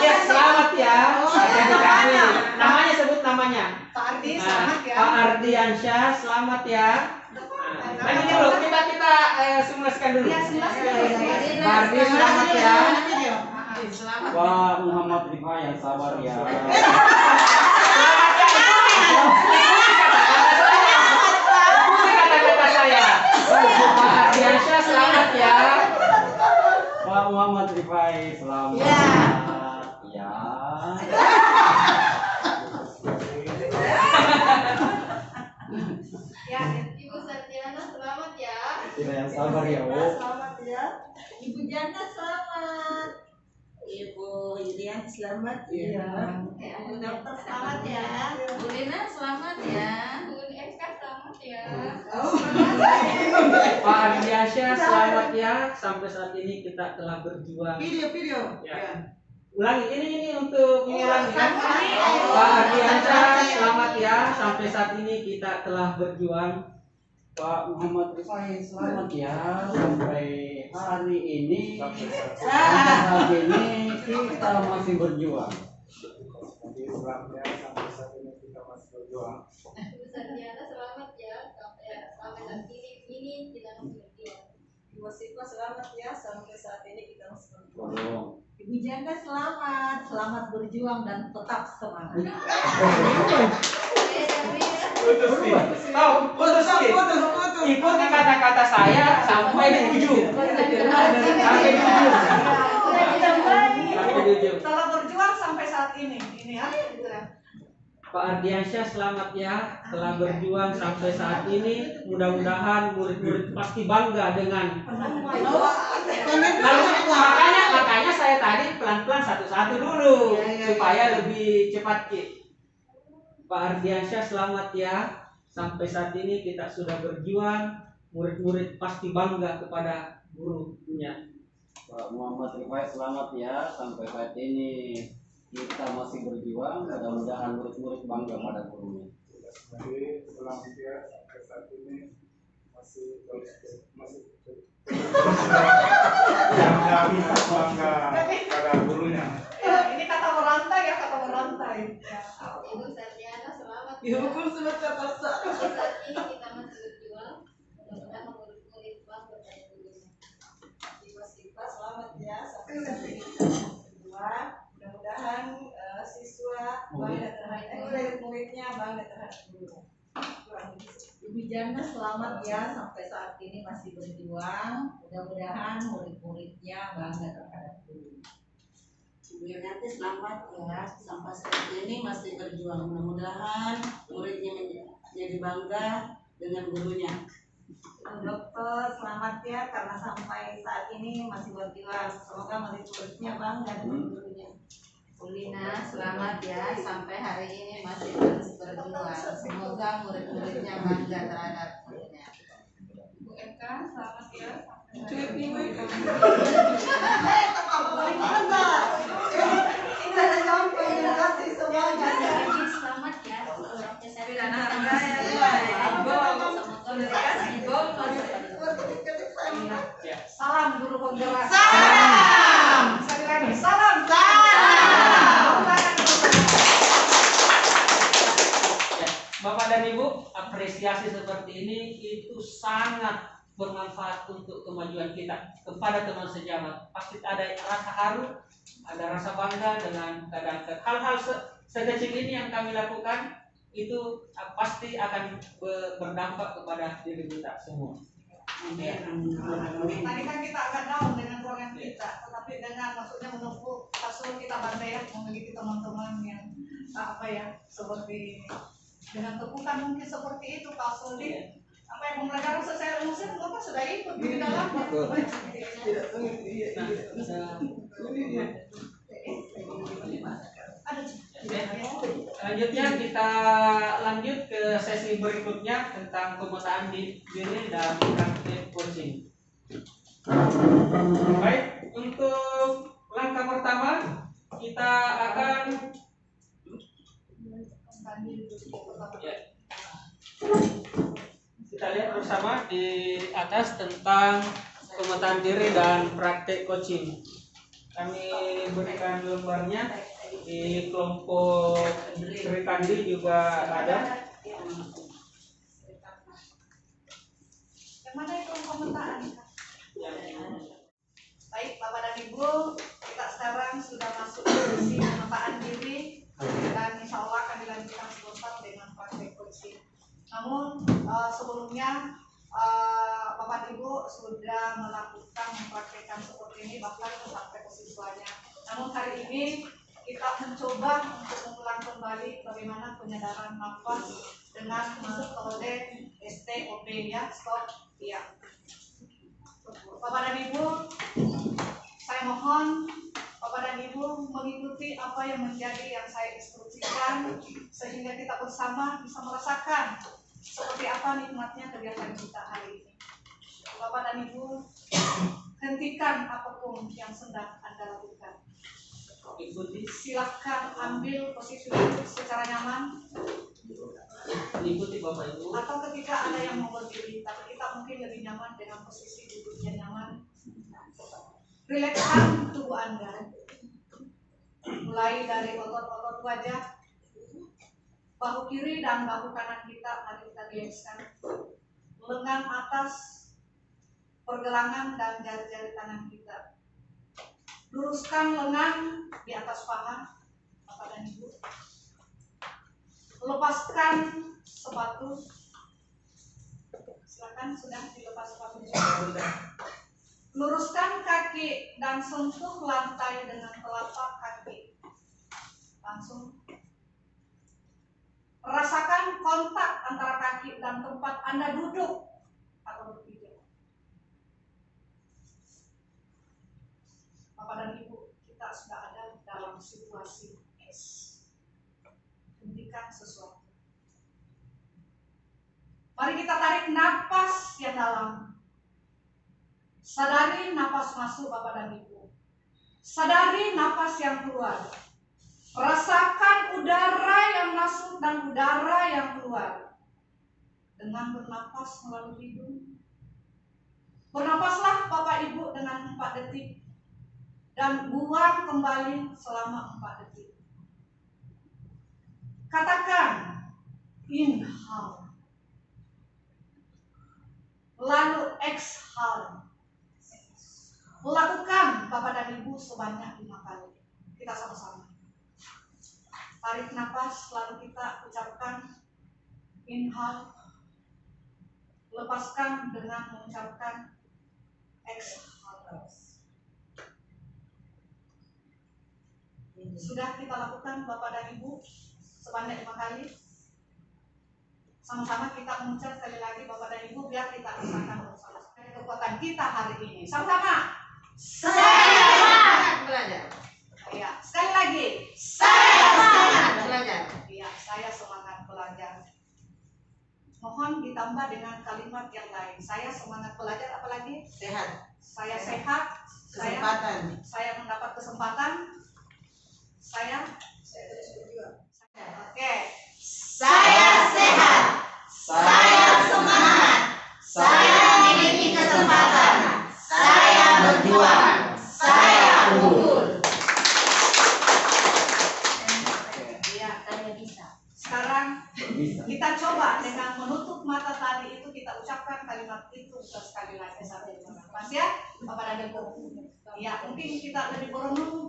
Ya, selamat ya. Dari kami. Namanya sebut namanya. Pak Ardi, selamat ya. Pak Ardiansyah, selamat ya. Lanjut dulu, kita simulasikan dulu. Ya, simulasikan. Pak Ardi, selamat ya. Selamat. Pak Muhammad Rifai yang sabar ya. Kata-kata saya. Pak Ardiansyah, selamat ya. Pak Muhammad Rifai selamat ya. Ya. Ibu Sartiana selamat ya. Tidak yang sabar ya, Bu. Selamat ya. Ibu Jana selamat. Ibu Selamat ya. Bu Dokter selamat ya. Bu Lina selamat ya. Bu Eka selamat ya. Pak Ardiansyah selamat ya. Sampai saat ini kita telah berjuang. Video. Ya. Ulangi ini untuk mengulangi ya. Pak Ardiansyah selamat ya. Sampai saat ini kita telah berjuang. Pak Muhammad Rifai selamat ya. Sampai hari ini kita masih berjuang. Selamat ya, sampai saat ini kita masih berjuang. Bu Sardiana selamat ya. Sampai saat ini kita masih berjuang. Ibu Siva selamat ya. Sampai saat ini kita masih berjuang. Tolong. Ibu Janda selamat berjuang dan tetap semangat. Putus. Ikuti kata-kata saya sampai di ujung. Sampai di ujung. Telah berjuang sampai saat ini ya gitu ya. Pak Ardiansyah selamat ya, telah berjuang sampai saat ini. Mudah-mudahan murid-murid pasti bangga dengan. Makanya saya tadi pelan-pelan satu-satu dulu supaya lebih cepat Ki. Pak Ardiansyah selamat ya. Sampai saat ini kita sudah berjuang. Murid-murid pasti bangga kepada gurunya. Pak Muhammad Rifai selamat ya. Sampai saat ini kita masih berjuang. Mudah-mudahan murid-murid bangga pada gurunya. Jadi selamat ya, sampai saat ini masih yang bisa bangga pada gurunya. Ini kata merantai ya, kata merantai. Ibu Sardiana selamat ya. Ibu pun sudah kata Sampai saat ini kita masih berjuang. Mudah-mudahan murid-murid bangga dan gurunya. Ibu Siva selamat ya. Sampai saat ini kita masih berjuang. Mudah-mudahan siswa bangga terhadap murid-muridnya bangga terhadap gurunya. Ibu Jana selamat ya, sampai saat ini masih berjuang. Mudah-mudahan murid-muridnya bangga terhadap guru. Ibu Yanti selamat ya, sampai saat ini masih berjuang. Mudah-mudahan muridnya menjadi bangga dengan gurunya. Ibu Dokter selamat ya, karena sampai saat ini masih berjuang. Semoga murid-muridnya bangga dengan gurunya. Bu Lina selamat ya. Sampai hari ini masih terus berjuang. Semoga murid-muridnya bangga terhadap gurunya. Bu Eka selamat ya. Selamat ya. Salam guru penggerak. Salam. Sekali lagi salam. Bapak dan Ibu, apresiasi seperti ini itu sangat bermanfaat untuk kemajuan kita. Kepada teman sejawat, pasti ada rasa haru, ada rasa bangga dengan keadaan hal-hal sekecil ini yang kami lakukan itu pasti akan berdampak kepada diri kita semua. Tadi kan kita agak down dengan program kita, tetapi dengan maksudnya menunggu pasul kita bandai ya, memiliki teman-teman yang seperti dengan tepukan mungkin seperti itu Pak Soli. Apa yang pembelajaran selesai musik Bapak sudah ikut di dalamnya. Selanjutnya kita lanjut ke sesi berikutnya tentang pemetaan diri dan praktik coaching. Baik, untuk langkah pertama kita akan kita lihat bersama di atas tentang pemetaan diri dan praktik coaching. Kami berikan lembarnya di kelompok Sri Kandi juga ada. Yang mana itu pemetaan? Baik Bapak dan Ibu, kita sekarang sudah masuk ke sesi pemetaan diri dan insya Allah akan dilanjutkan sebentar dengan praktek coaching. Namun sebelumnya Bapak Ibu sudah melakukan mempraktekkan seperti ini bahkan sampai ke siswanya. Namun hari ini kita mencoba untuk mengulang kembali bagaimana penyadaran nafas dengan metode STOP ya, stop diam. Bapak dan Ibu, saya mohon Bapak dan Ibu mengikuti apa yang menjadi yang saya instruksikan, sehingga kita bersama bisa merasakan seperti apa nikmatnya kegiatan kita hari ini. Bapak dan Ibu, hentikan apapun yang sedang Anda lakukan. Ikuti. Silahkan ambil posisi duduk secara nyaman. Ikuti Bapak Ibu. Atau ketika ada yang mau berdiri, tapi kita mungkin lebih nyaman dengan posisi duduk yang nyaman. Rilekskan tubuh Anda. Mulai dari otot-otot wajah, bahu kiri dan bahu kanan kita, mari kita rilekskan. Lengan atas, pergelangan dan jari-jari tangan kita. Luruskan lengan di atas paha, Bapak dan Ibu. Lepaskan sepatu. Silakan, sudah dilepas sepatunya. Luruskan kaki dan sentuh lantai dengan telapak kaki. Langsung. Rasakan kontak antara kaki dan tempat Anda duduk atau berpijak. Bapak dan Ibu, kita sudah ada dalam situasi es. Hentikan sesuatu. Mari kita tarik napas yang dalam. Sadari napas masuk Bapak dan Ibu. Sadari napas yang keluar. Rasakan udara yang masuk dan udara yang keluar. Dengan bernapas melalui hidung. Bernapaslah Bapak Ibu dengan 4 detik. Dan buang kembali selama 4 detik. Katakan inhale. Lalu exhale. Lakukan Bapak dan Ibu sebanyak 5 kali. Kita sama-sama. Tarik nafas, lalu kita ucapkan inhale. Lepaskan dengan mengucapkan exhale. Sudah kita lakukan Bapak dan Ibu sebanyak 5 kali. Sama-sama kita mengucap sekali lagi Bapak dan Ibu, biar kita rasakan bersama kekuatan kita hari ini. Sama-sama. Saya semangat belajar. Ya, sekali lagi. Saya semangat belajar. Ya, saya semangat belajar. Mohon ditambah dengan kalimat yang lain. Saya semangat belajar, apalagi? Sehat. Saya sehat. Kesempatan. Saya mendapat kesempatan. Saya Oke. Saya sehat. Saya semangat. Saya memiliki kesempatan. Saya berjuang. Saya unggul. Ya, saya bisa. Sekarang kita coba dengan menutup mata tadi itu, kita ucapkan kalimat itu sekali lagi sampai pas ya, Bapak dan Ibu. Ya, mungkin kita lebih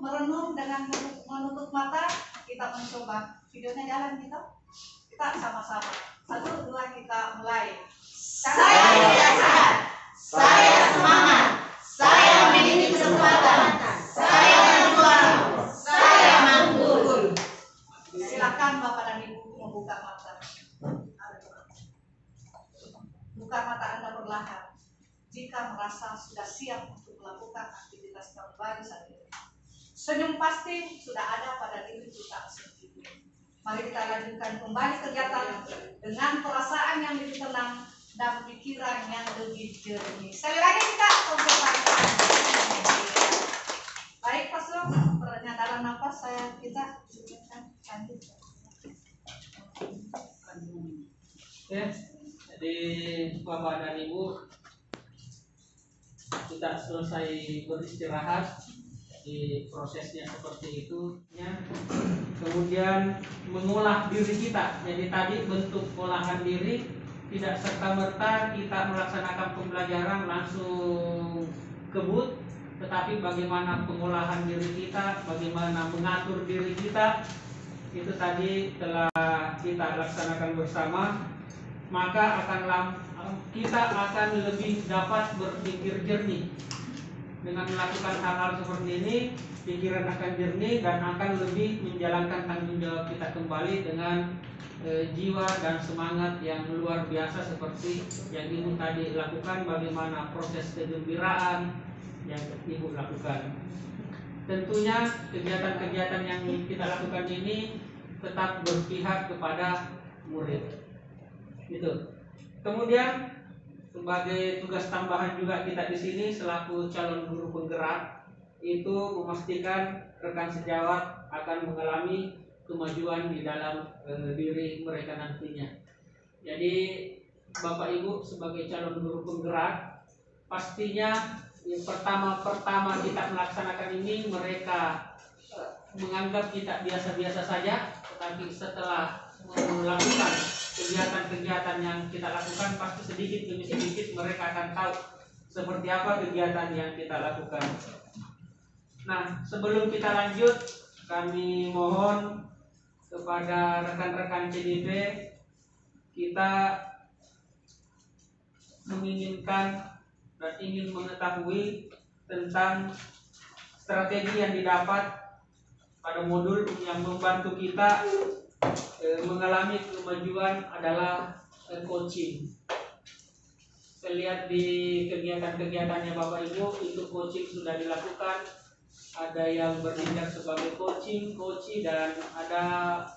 merenung dengan menutup mata. Kita mencoba. Videonya jalan gitu. Kita sama-sama. 1, 2, kita mulai. Saya sehat. Saya semangat. Saya memiliki kesempatan. Saya berjuang. Saya unggul. Silakan Bapak dan Ibu membuka mata. Buka mata Anda perlahan. Jika merasa sudah siap untuk melakukan aktivitas kembali saat ini. Senyum pasti sudah ada pada diri kita sendiri. Mari kita lanjutkan kembali kegiatan dengan perasaan yang lebih tenang dan pikiran yang lebih jernih. Sekali lagi kita konsentrasi. Baik, Pastor, penyadaran nafas kita lanjut. Oke, jadi Bapak dan Ibu, kita selesai beristirahat. Di prosesnya seperti itu, kemudian mengolah diri kita. Jadi tadi bentuk olahan diri tidak serta-merta kita melaksanakan pembelajaran langsung kebut, tetapi bagaimana pengolahan diri kita, bagaimana mengatur diri kita, itu tadi telah kita laksanakan bersama. Maka kita akan lebih dapat berpikir jernih. Dengan melakukan hal-hal seperti ini, pikiran akan jernih dan akan lebih menjalankan tanggung jawab kita kembali dengan jiwa dan semangat yang luar biasa seperti yang Ibu tadi lakukan. Bagaimana proses kegembiraan yang Ibu lakukan. tentunya kegiatan-kegiatan yang kita lakukan ini tetap berpihak kepada murid. Gitu. Kemudian sebagai tugas tambahan juga kita di sini selaku calon guru penggerak itu memastikan rekan sejawat akan mengalami kemajuan di dalam diri mereka nantinya. Jadi Bapak Ibu sebagai calon guru penggerak pastinya yang pertama kita melaksanakan ini mereka menganggap kita biasa-biasa saja, tetapi setelah melakukan kegiatan-kegiatan yang kita lakukan pasti sedikit demi sedikit mereka akan tahu seperti apa kegiatan yang kita lakukan. Nah, sebelum kita lanjut, kami mohon kepada rekan-rekan CDP, kita menginginkan dan ingin mengetahui tentang strategi yang didapat pada modul yang membantu kita mengalami kemajuan adalah coaching. Saya lihat di kegiatan-kegiatannya Bapak Ibu itu coaching sudah dilakukan. Ada yang bertindak sebagai coach dan ada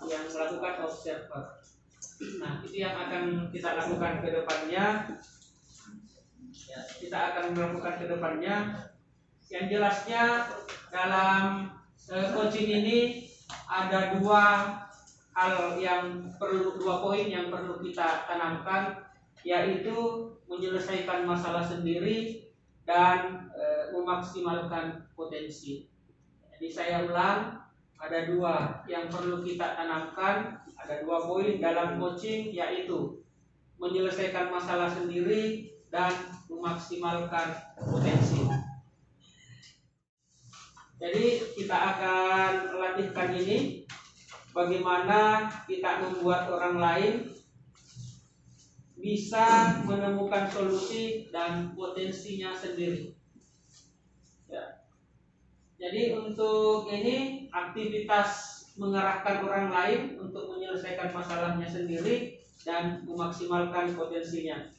yang melakukan observer. Nah, itu yang akan kita lakukan ke depannya. Ya, kita akan melakukan ke depannya. Yang jelasnya dalam coaching ini ada dua poin yang perlu kita tanamkan, yaitu menyelesaikan masalah sendiri dan memaksimalkan potensi. Jadi saya ulang, ada dua yang perlu kita tanamkan, ada dua poin dalam coaching, yaitu menyelesaikan masalah sendiri dan memaksimalkan potensi. Jadi kita akan latihkan ini, bagaimana kita membuat orang lain bisa menemukan solusi dan potensinya sendiri. Ya. Jadi untuk ini aktivitas mengarahkan orang lain untuk menyelesaikan masalahnya sendiri dan memaksimalkan potensinya.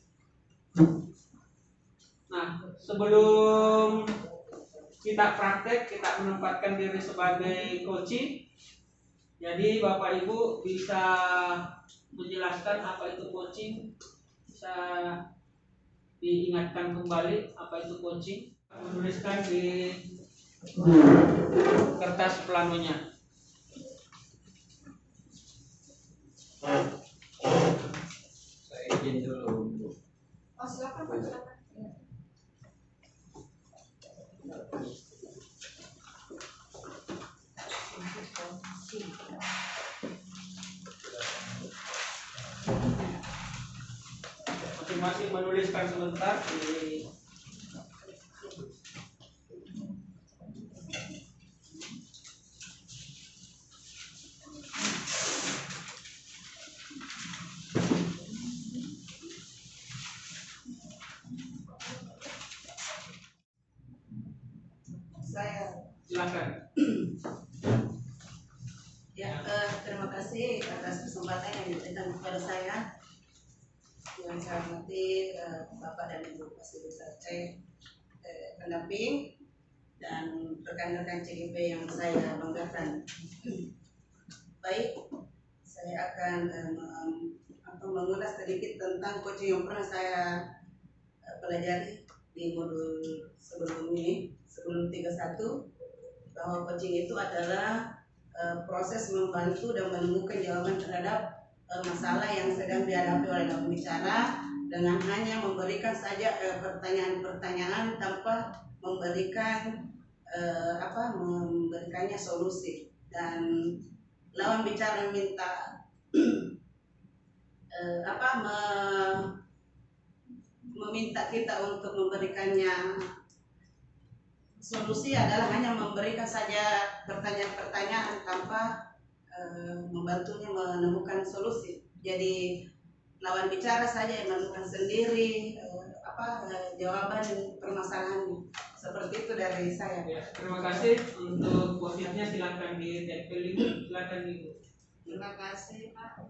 Nah, sebelum kita praktek, kita menempatkan diri sebagai coaching. Jadi Bapak Ibu bisa menjelaskan apa itu coaching, bisa diingatkan kembali apa itu coaching, menuliskan di kertas planonya. Saya izin dulu. Oh, silakan Pak, silakan. Masing-masing menuliskan sebentar di Saya silakan. ya terima kasih atas kesempatan yang diberikan kepada saya. Yang saya hormati Bapak dan Ibu Fasilitator pendamping dan rekan-rekan CGP yang saya banggakan. Baik, saya akan mengulas sedikit tentang coaching yang pernah saya pelajari di modul sebelum ini, sebelum 31, bahwa coaching itu adalah proses membantu dan menemukan jawaban terhadap masalah yang sedang dihadapi oleh lawan bicara dengan hanya memberikan saja pertanyaan-pertanyaan tanpa memberikannya solusi, dan lawan bicara minta meminta kita untuk memberikannya solusi adalah hanya memberikan saja pertanyaan-pertanyaan tanpa membantunya menemukan solusi. Jadi lawan bicara saja yang menemukan sendiri jawaban permasalahannya. Seperti itu dari saya. Ya, terima kasih untuk posisinya, silakan ditempel Ibu, silakan Ibu. Terima kasih Pak.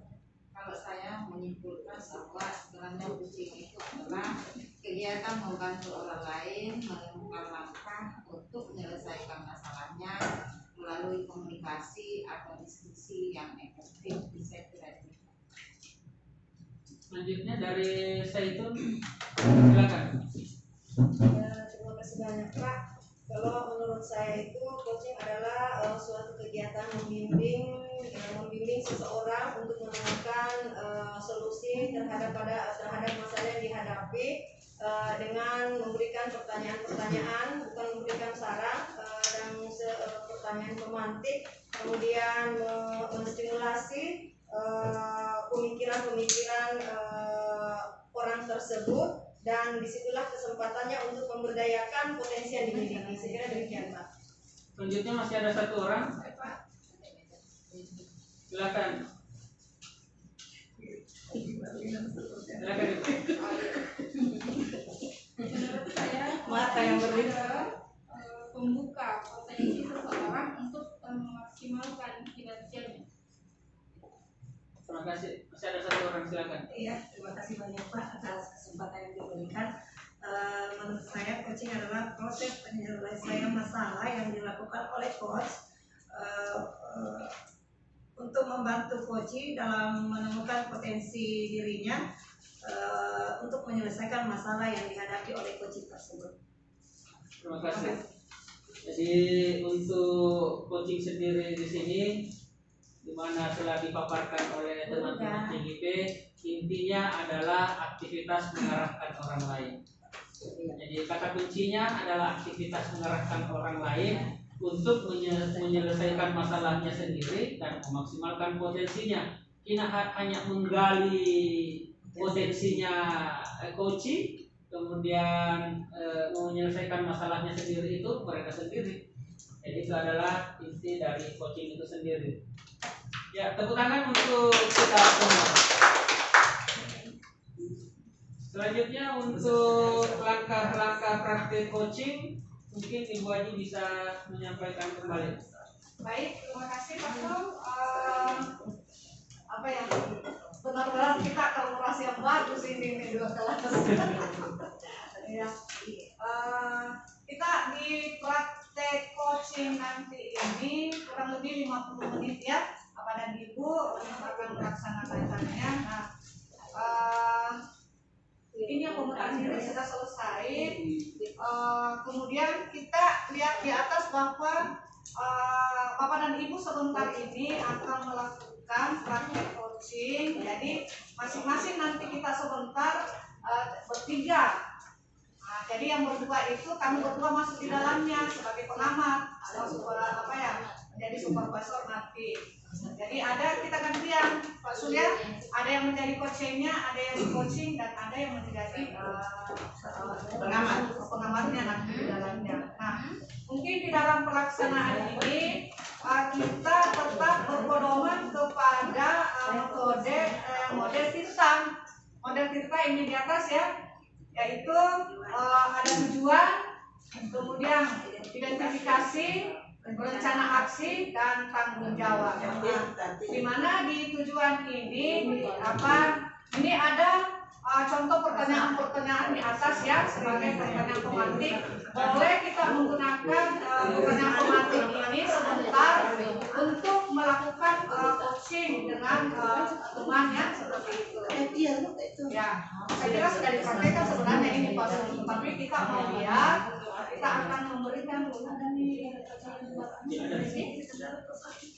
Kalau saya menyimpulkan bahwa sebenarnya coaching itu adalah kegiatan membantu orang lain menemukan langkah untuk menyelesaikan masalahnya melalui komunikasi atau diskusi yang efektif. Bisa kira demikian. Selanjutnya dari Saitun, silakan. Terima kasih banyak Pak. Kalau menurut saya itu coaching adalah suatu kegiatan membimbing seseorang untuk menemukan solusi terhadap masalah yang dihadapi dengan memberikan pertanyaan-pertanyaan, bukan memberikan saran dan pertanyaan pemantik, kemudian menstimulasi pemikiran-pemikiran orang tersebut. Dan disitulah kesempatannya untuk memberdayakan potensi yang dimiliki. Saya kira demikian Pak. Selanjutnya masih ada satu orang. Silakan. Silakan. Menurut saya Mata yang berbeda. Pembuka potensi seseorang untuk memaksimalkan kinerjanya. Terima kasih. Masih ada satu orang, silakan. Iya, terima kasih banyak Pak atas kesempatan yang diberikan. Menurut saya coaching adalah proses penyelesaian masalah yang dilakukan oleh coach untuk membantu coach dalam menemukan potensi dirinya untuk menyelesaikan masalah yang dihadapi oleh coach tersebut. Terima kasih. Jadi untuk coaching sendiri di sini, di mana telah dipaparkan oleh teman-teman TGP, intinya adalah aktivitas mengarahkan orang lain. Jadi kata kuncinya adalah aktivitas mengarahkan orang lain untuk menyelesaikan masalahnya sendiri dan memaksimalkan potensinya. Kita hanya menggali potensinya coaching, kemudian menyelesaikan masalahnya sendiri itu mereka sendiri. Jadi itu adalah inti dari coaching itu sendiri. Ya, tepuk tangan untuk kita semua. Selanjutnya untuk langkah-langkah praktik coaching, mungkin Ibu Haji bisa menyampaikan kembali. Baik, terima kasih Pak Tom. Apa yang benar-benar kita kolaborasi yang bagus ini dua kelas. Ya. Kita di praktek coaching nanti ini kurang lebih 50 menit ya. Bapak dan Ibu akan melaksanakannya. Nah, ini yang pemutaran diri sudah selesai. Kemudian kita lihat di atas bahwa Bapak dan Ibu sebentar ini akan melakukan praktek coaching. Jadi masing-masing nanti kita sebentar bertiga. Nah, jadi yang berdua itu kami berdua masuk di dalamnya sebagai pengamat atau menjadi supervisor nanti. Jadi kita gantian Pak Surya, ada yang menjadi coachingnya, ada yang di coaching dan ada yang menjadi pengamatnya nanti di dalamnya. Nah, mungkin di dalam pelaksanaan ini kita tetap berpedoman kepada model Tirta. Model Tirta ini di atas ya, yaitu ada tujuan, kemudian identifikasi, rencana aksi dan tanggung jawab. Di mana di tujuan ini ini ada contoh pertanyaan-pertanyaan di atas ya sebagai pertanyaan pemantik. Boleh kita menggunakan pertanyaan pemantik ini sebentar untuk melakukan coaching dengan temannya seperti itu. Ya, saya kira sudah dipraktekkan sebenarnya ini Pak, tapi kita mau lihat, kita akan memberikan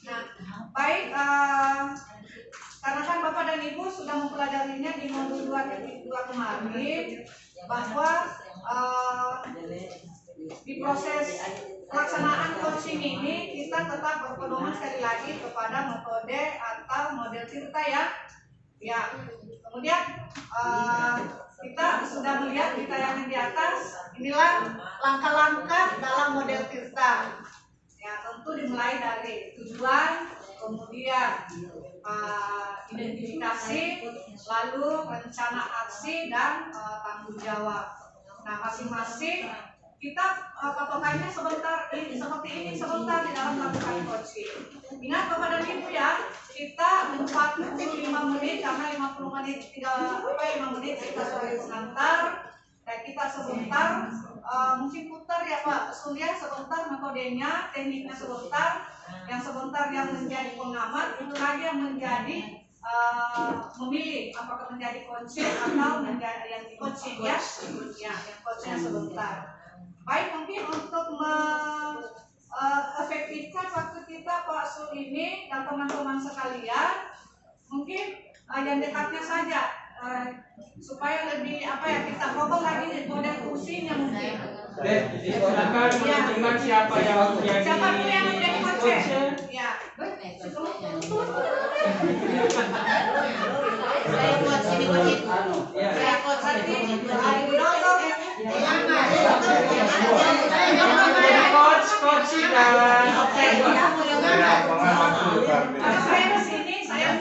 Nah, baik, karena kan Bapak dan Ibu sudah mempelajarinya di modul 2.2 kemarin, bahwa di proses pelaksanaan coaching ini kita tetap berpedoman sekali lagi kepada metode atau model Tirta ya. Ya, kemudian kita sudah melihat di tayangan di atas, inilah langkah-langkah dalam model Tirta. Ya, tentu dimulai dari tujuan, kemudian identifikasi, lalu rencana aksi dan tanggung jawab. Nah, masing-masing kita patokannya sebentar ini seperti ini sebentar di dalam melakukan coaching. Ingat Bapak dan Ibu ya, kita 45 menit karena 50 menit 5 menit kita sebagai pengantar dan kita sebentar mungkin putar ya Pak Surya sebentar metodenya, tekniknya sebentar, yang sebentar yang menjadi pengamat, itu lagi yang menjadi memilih apakah menjadi coaching atau menjadi yang coaching ya, yang coaching sebentar. Baik, mungkin untuk efektifkan waktu kita Pak Sul ini dan teman-teman sekalian, mungkin yang dekatnya saja supaya lebih kita fokus lagi di model kursinya mungkin. Silakan menentukan siapa yang menjadi coach. Ya. Saya buat sini coach. Saya coach sini. Coach dan Saya kesini, saya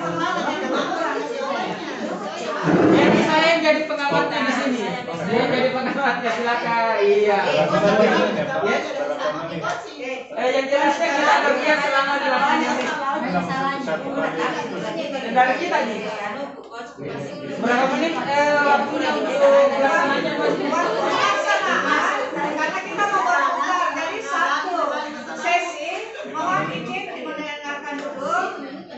jadi saya yang jadi pengamatnya di sini. Saya jadi pengamatnya, silakan. Iya. Yang jelasnya kita akan lihat selama 8 menit. Dari kita nih. Berapa menit waktunya untuk pelaksananya? karena kita mau berputar, jadi satu sesi mohon izin mendengarkan dulu.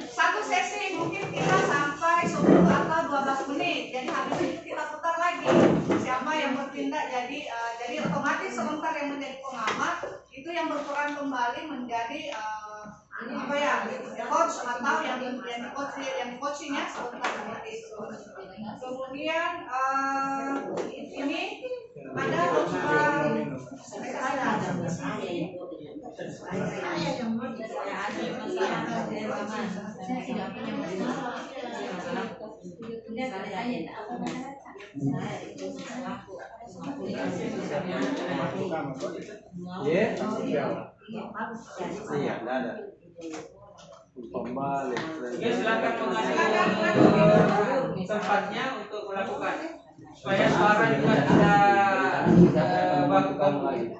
Satu sesi mungkin kita sampai 10 atau 12 menit. Jadi habis itu kita putar lagi. Siapa yang bertindak jadi otomatis sebentar yang menjadi pengamat itu yang berperan kembali menjadi coach atau yang coachingnya sebentar seperti itu. Kemudian ini ada Ya, silakan mengajukan tempatnya untuk melakukan supaya suara juga tidak baku lagi.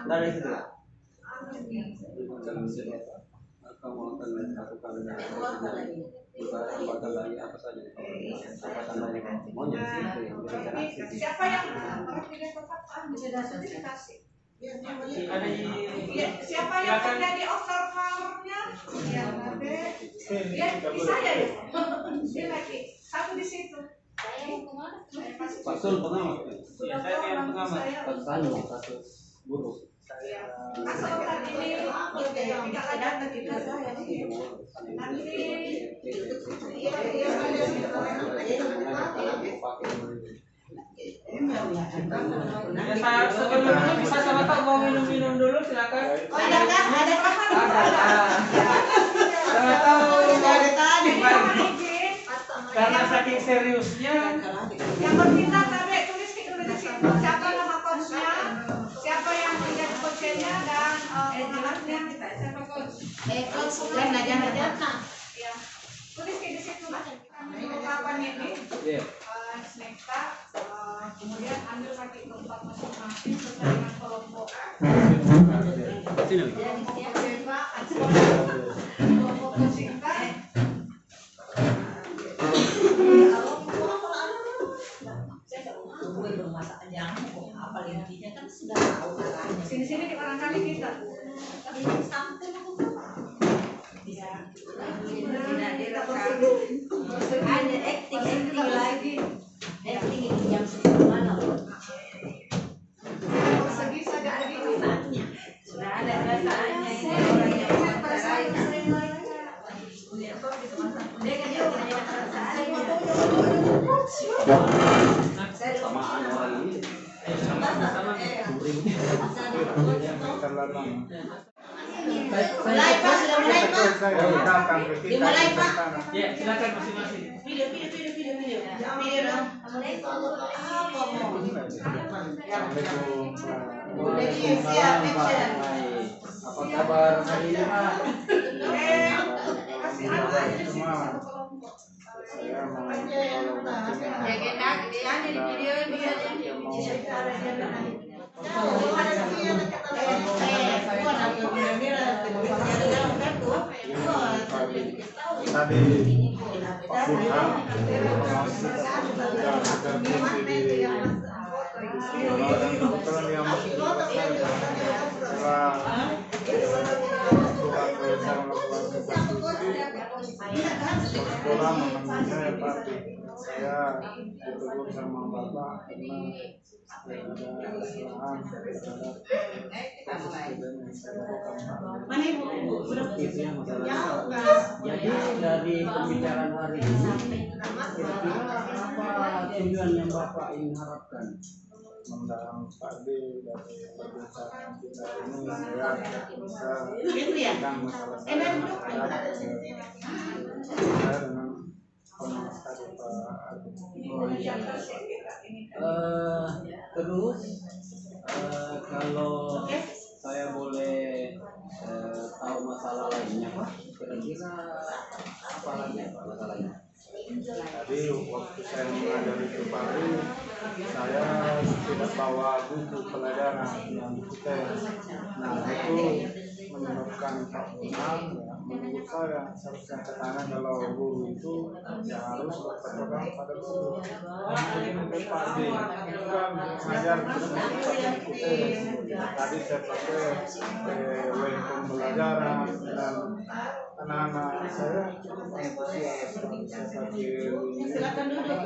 Dari situ. Kamu akan melakukan apa lagi apa saja? siapa yang tidak tetap bisa dikasih. Siapa yang menjadi observernya? Ya, bisa ya. Dia lagi satu di situ. Pasul pengamat. Ya, saya yang pengamat. Satu guru. Sebentar ini tidak ada kita nanti Ya, sebelum itu bisa sama tak mau minum dulu, silakan. oh iya kan ada Sama tahu tadi karena saking seriusnya yang bertindak tadi tulis di situ siapa nama coachnya, siapa yang menjadi coachnya dan pengamatnya siapa coach. Coach jangan aja. Ya, tulis di situ kapan ini. Next kemudian ambil kaki keempat masing-masing sesuai dengan kelompok. Kelompok singkat. Sini-sini di barangkali kita. Ada acting lagi. Acting itu jam 10 malam. Persegi saja begini. Sudah ada rasanya ini orang yang mewawancarai. Samaan orang ini. sama-sama. Mulai Pak, sudah mulai Pak. Dimulai Pak. Ya, silakan masing-masing. Video dong. Jadi siap action. Apa kabar hari ini, Pak? Kasih anu aja di sini satu kelompok. Di video dia. Tadi Pak Burhan kebetulan yang setelah saya melakukan sekolah memanggil saya Pak. Saya ditegur sama Bapak karena ada kesalahan terhadap presiden yang saya lakukan Pak. Itu yang masalahnya. Jadi dari pembicaraan hari ini, kira-kira apa tujuan yang Bapak ingin harapkan? Mendang Pak D dari perbincangan kita ini saya bisa tentang masalah saya dengan pengawas tadi Pak Adi. Terus kalau saya boleh tahu masalah lainnya Pak, kira-kira apa lagi Pak masalahnya? Tadi waktu saya mengajari ke Palu, saya tidak bawa buku pelajaran yang buku tes. Nah itu menyebabkan Pak Bunang, ya, menurut saya seharusnya katanya kalau guru itu ya harus berpegang pada guru. Begini Pak D, itu kan mengajar buku tes. Tadi saya pakai web pembelajaran dan anak-anak saya cukup antusias saya pakai Silakan duduk.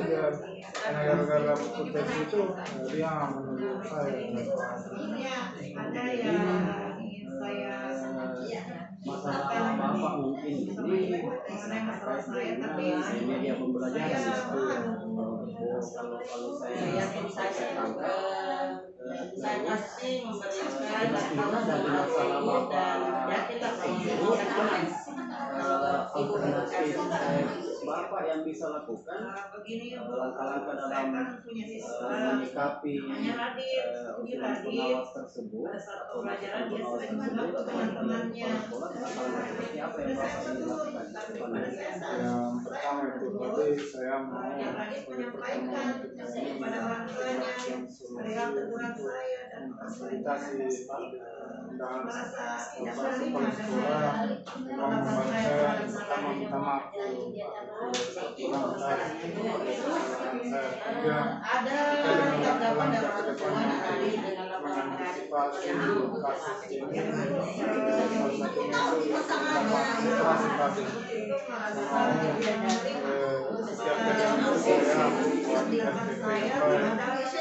karena gara-gara buku tes itu dia menurut saya Ada yang ingin saya Masalah Bapak mungkin ini mengenai masalah saya, tapi media pembelajaran saya kalau saya Yakin saya pasti memberikan kira-kira dari masalah Bapak yakinlah itu alternatif Bapak yang bisa lakukan begini ya Bu, langkah-langkah saya dalam kan punya siswa menyikapi hanya Radit, usulan pengawas tersebut pada saat atau pembelajaran dia pengawas sering tersebut curhat ke teman-temannya. sekolah langkah-langkah seperti apa yang Bapak ingin lakukan ke depannya? yang pertama itu tadi saya mau Yang Radit menyampaikan kepada orang tuanya perihal teguran saya dan fasilitasi Pak dan merasa tidak Bapak menerima kepala sekolah mau membantu saya pertama minta maaf saya juga ada tanggapan dari orang tua dari dengan laporan mengantisipasi kasus ini salah satunya itu dapat literasi tadi setiap kegiatan saya membuat RPP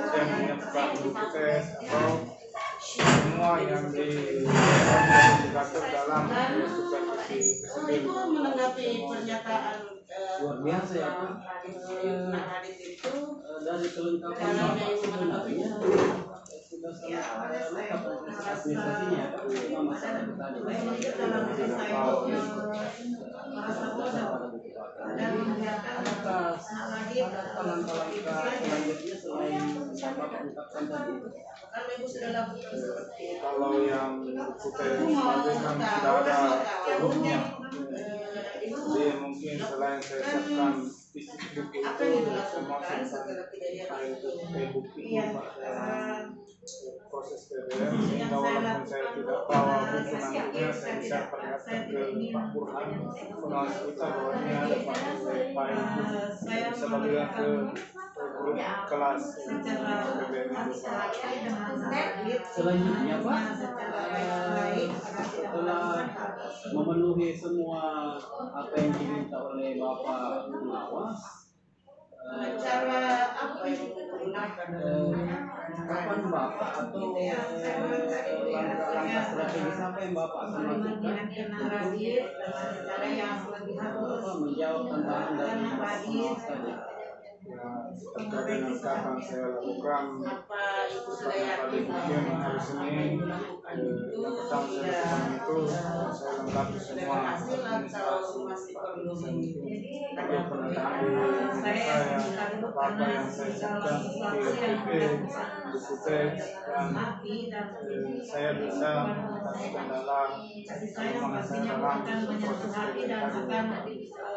dan menyiapkan buku tes atau semua yang diatur dalam supervisi itu menanggapi pernyataan Luar biasa ya Pak. Nak Radit itu Dari kelengkapan Bapak sebenarnya sudah sangat lengkap administrasinya Pak. Cuma masalah itu tadi. dalam diri saya merasa bodoh dan membiarkan Apakah Radit langkah-langkah selanjutnya selain Bapak ungkapkan tadi? karena ibu sudah lakukan seperti itu. kalau yang buku tes Aku mau tadi kan tahu, sudah ada tahu sebelumnya ibu jadi mungkin selain saya siapkan fisik buku apa itu yang ibu semua lakukan tentang setelah kejadian itu? e-book itu Iya, Pak proses PDM sehingga walaupun saya tidak bawa buku nantinya saya bisa perlihatkan ke Pak Burhan pengawas kita bahwa ini ada Pak file saya bisa bagikan ke grup kelas secara PBM itu Pak. dengan Radit Selanjutnya Pak, secara baik setelah memenuhi semua apa yang diminta oleh Bapak pengawas, Cara apa yang digunakan? kapan Bapak atau langkah-langkah strategis apa yang Bapak akan lakukan Radit dengan cara yang lebih halus untuk menjawab tantangan dari Bapak pengawas tadi? Ya, terkait dengan kapan saya lakukan Apa ibu sudah karena tadi yakin mungkin hari Senin melakukan itu? yang pertama saya lakukan itu saya lengkapi semua Berhasilan kalau masih perlu ada penataan di saya apa yang saya siapkan di RPP buku tes dan saya bisa mengatasi kendala saya pastinya akan banyak hati dan akan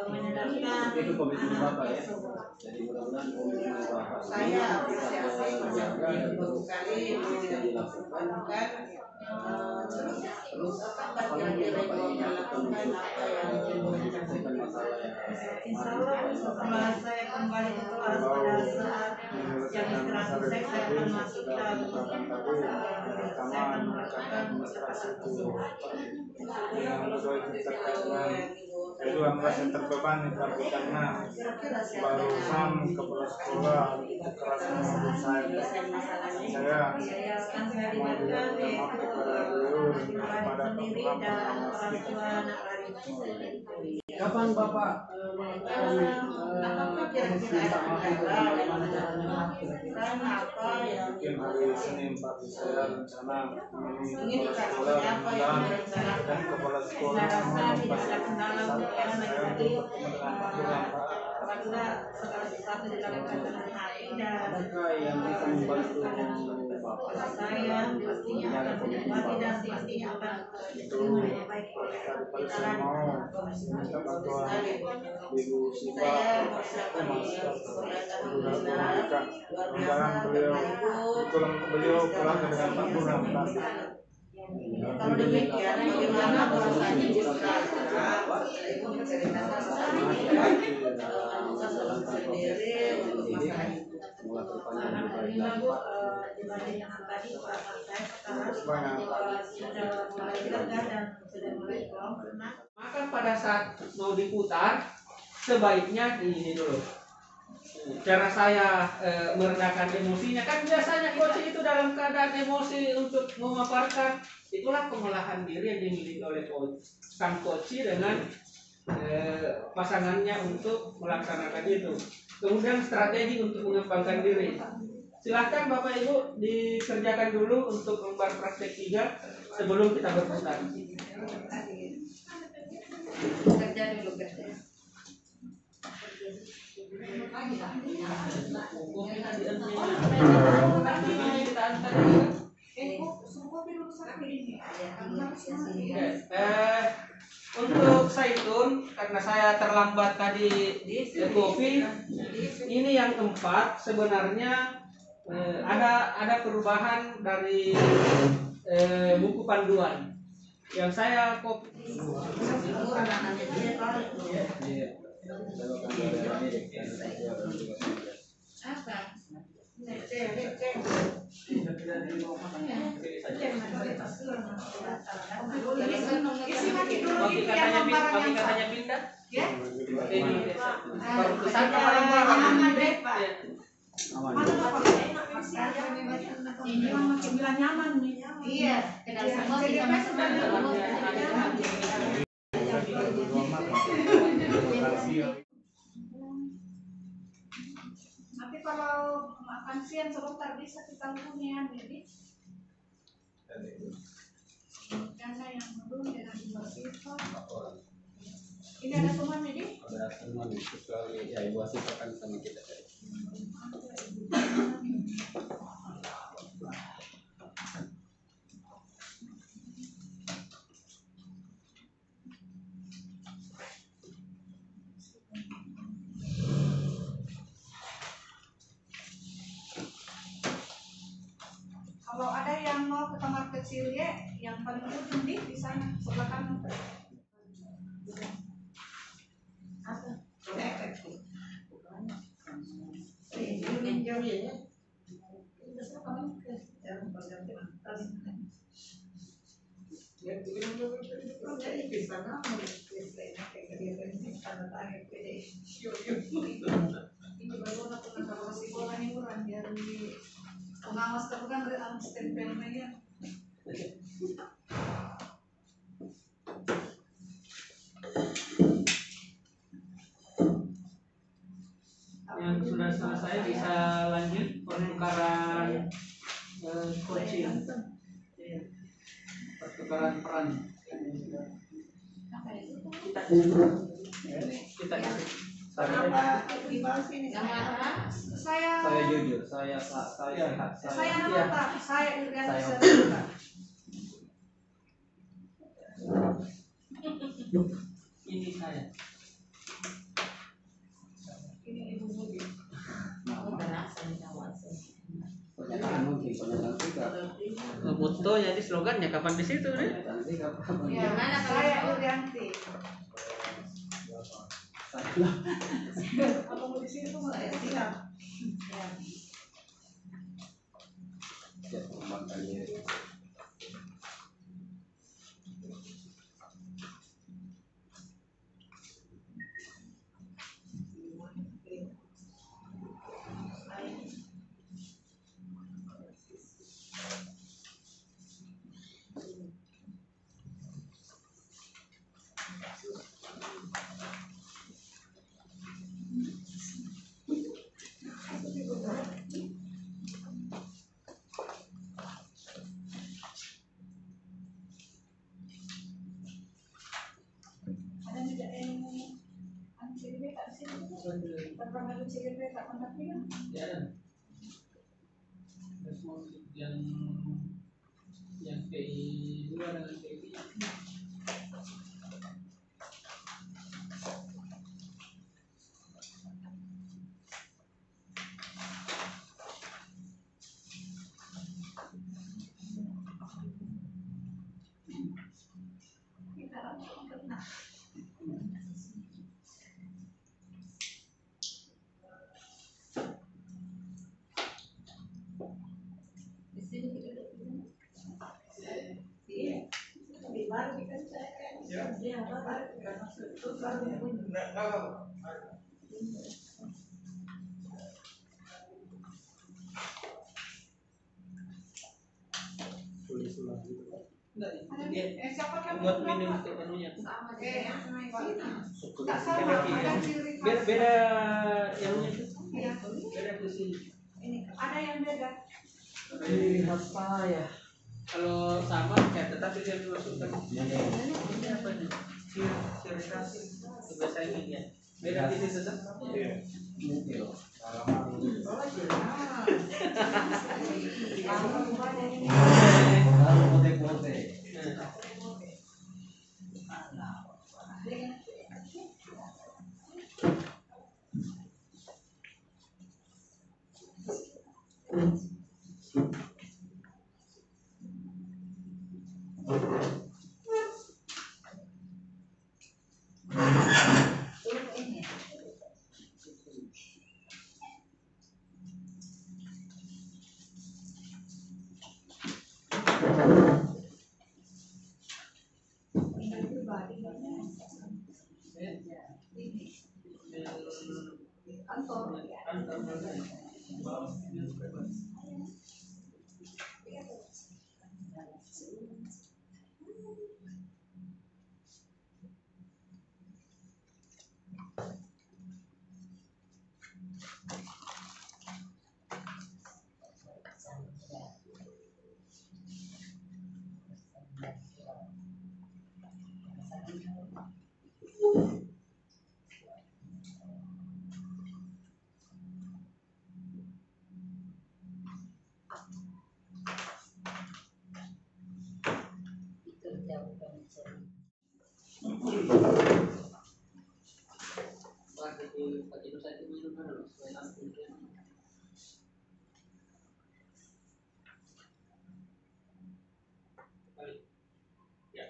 menyadari Itu komitmen Bapak ya. Jadi mudah-mudahan komitmen Bapak Saya ini bisa terjaga dan terus kali bisa dilakukan. Terus apa yang Bapak ingin lakukan dilakukan untuk apa yang menyelesaikan masalah yang Insya Allah setelah saya kembali ke kelas pada saat jam istirahat saya akan masuk dan saya akan melakukan administrasi itu yang kedua itu terkait dengan kedua yang terbebani tapi karena barusan kepala sekolah keras menurut saya yayasan saya mau diberikan minta maaf kepada beliau kepada sendiri Bapak dan orang tua anak Arif. kapan Bapak melakukan minta maaf itu bagaimana caranya kira-kira? apa yang mungkin hari Senin pagi saya rencana ingin kepala sekolah dan kepala sekolah Saya tidak ada kendala untuk yang saya tadi untuk bertemu dengan Pak Burhan Pak. apabila segala sesuatu dilakukan dengan hati dan Adakah yang bisa membantu Bapak saya pastinya akan menikmati dan pastinya akan itu memperbaiki tadi saya mau minta bantuan Ibu Siva memberikan undangan beliau kebetulan beliau keluarga dengan Pak Burhan tadi. kalau demikian bagaimana bahasanya juga ibu menceritakan sendiri untuk masalah itu alhamdulillah Bu dibanding dengan tadi perasaan saya sekarang sudah mulai lega dan sudah mulai plong karena Maka pada saat mau diputar, sebaiknya ini dulu. Cara saya meredakan emosinya, kan biasanya coach itu dalam keadaan emosi untuk memaparkan, itulah pengolahan diri yang dimiliki oleh sang coach dengan pasangannya untuk melaksanakan itu. Kemudian strategi untuk mengembangkan diri. Silahkan Bapak Ibu dikerjakan dulu untuk lembar praktek 3 sebelum kita berputar. Kerja dulu kerja. Untuk Zaitun, karena saya terlambat tadi di kopi, ini yang keempat sebenarnya ada perubahan dari buku panduan yang saya kopi. Apa? Isi lagi dulu Mami itu yang lembaran yang katanya pindah. ya. Ini keputusan Aman deh Pak. Ya. Mana Pak? Ini yang makin bilang nyaman nih. Iya. Kenal semua bisa masuk ke dalam. Nanti kalau makan siang sebentar bisa kita hubungi jadi karena yang belum dengan Ibu. Ini ada teman jadi? Ada teman kecuali ya Ibu Asifa kan sama kita tadi. Kalau ada yang mau ke kamar kecil ya, yang paling ujung di sana sebelah kanan. Ini baru nak kasih bola nih orang dari pengawas bukan dari stempelnya. Yang sudah selesai bisa lanjut pertukaran coaching. Iya. Pertukaran peran. Kita Saya jujur, saya sehat, saya nota, saya Iriana Saya- Serta. ini saya. pemegang sikap. Foto jadi slogannya kapan di situ deh? Nanti kapan? Ya, Gimana kalau saya mau? Urianti. Saya Apa mau di situ saya siap. ya makanya. Ada tidak yang CDB tak di sini? Pernah ada CDB tak kontak dia? Ya. Respon yang PI 2 dengan PI 3. Kita langsung kena. Di sini kita duduk di mana? Iya. Di baru kan saya kan. Dia apa baru kan masuk itu baru punya. tulis ulang gitu Pak. Siapa kan Buat minum untuk anunya. Sama Eh, dengan tak sama, ada ciri khas. Beda yang itu. Iya. Beda di sini. Ini ada yang beda. Ini apa ya? Kalau sama ya tetapi dia dimasukkan. Ini apa ini? Ciri khas bahasa ini ya. Beda di situ kan? Iya. Mungkin. Oh, jelas. Kalau pote-pote. Pagi itu saya minum kan selain aku. Ya.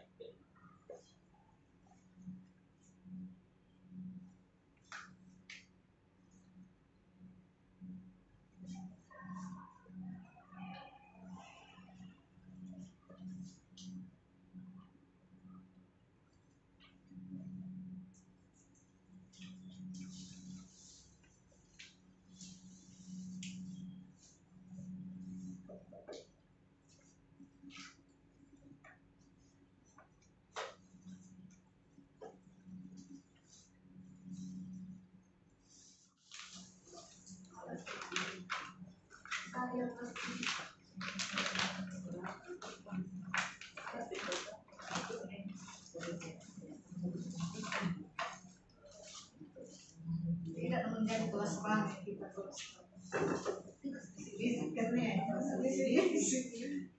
Tidak menjadi kelas rame kita terus.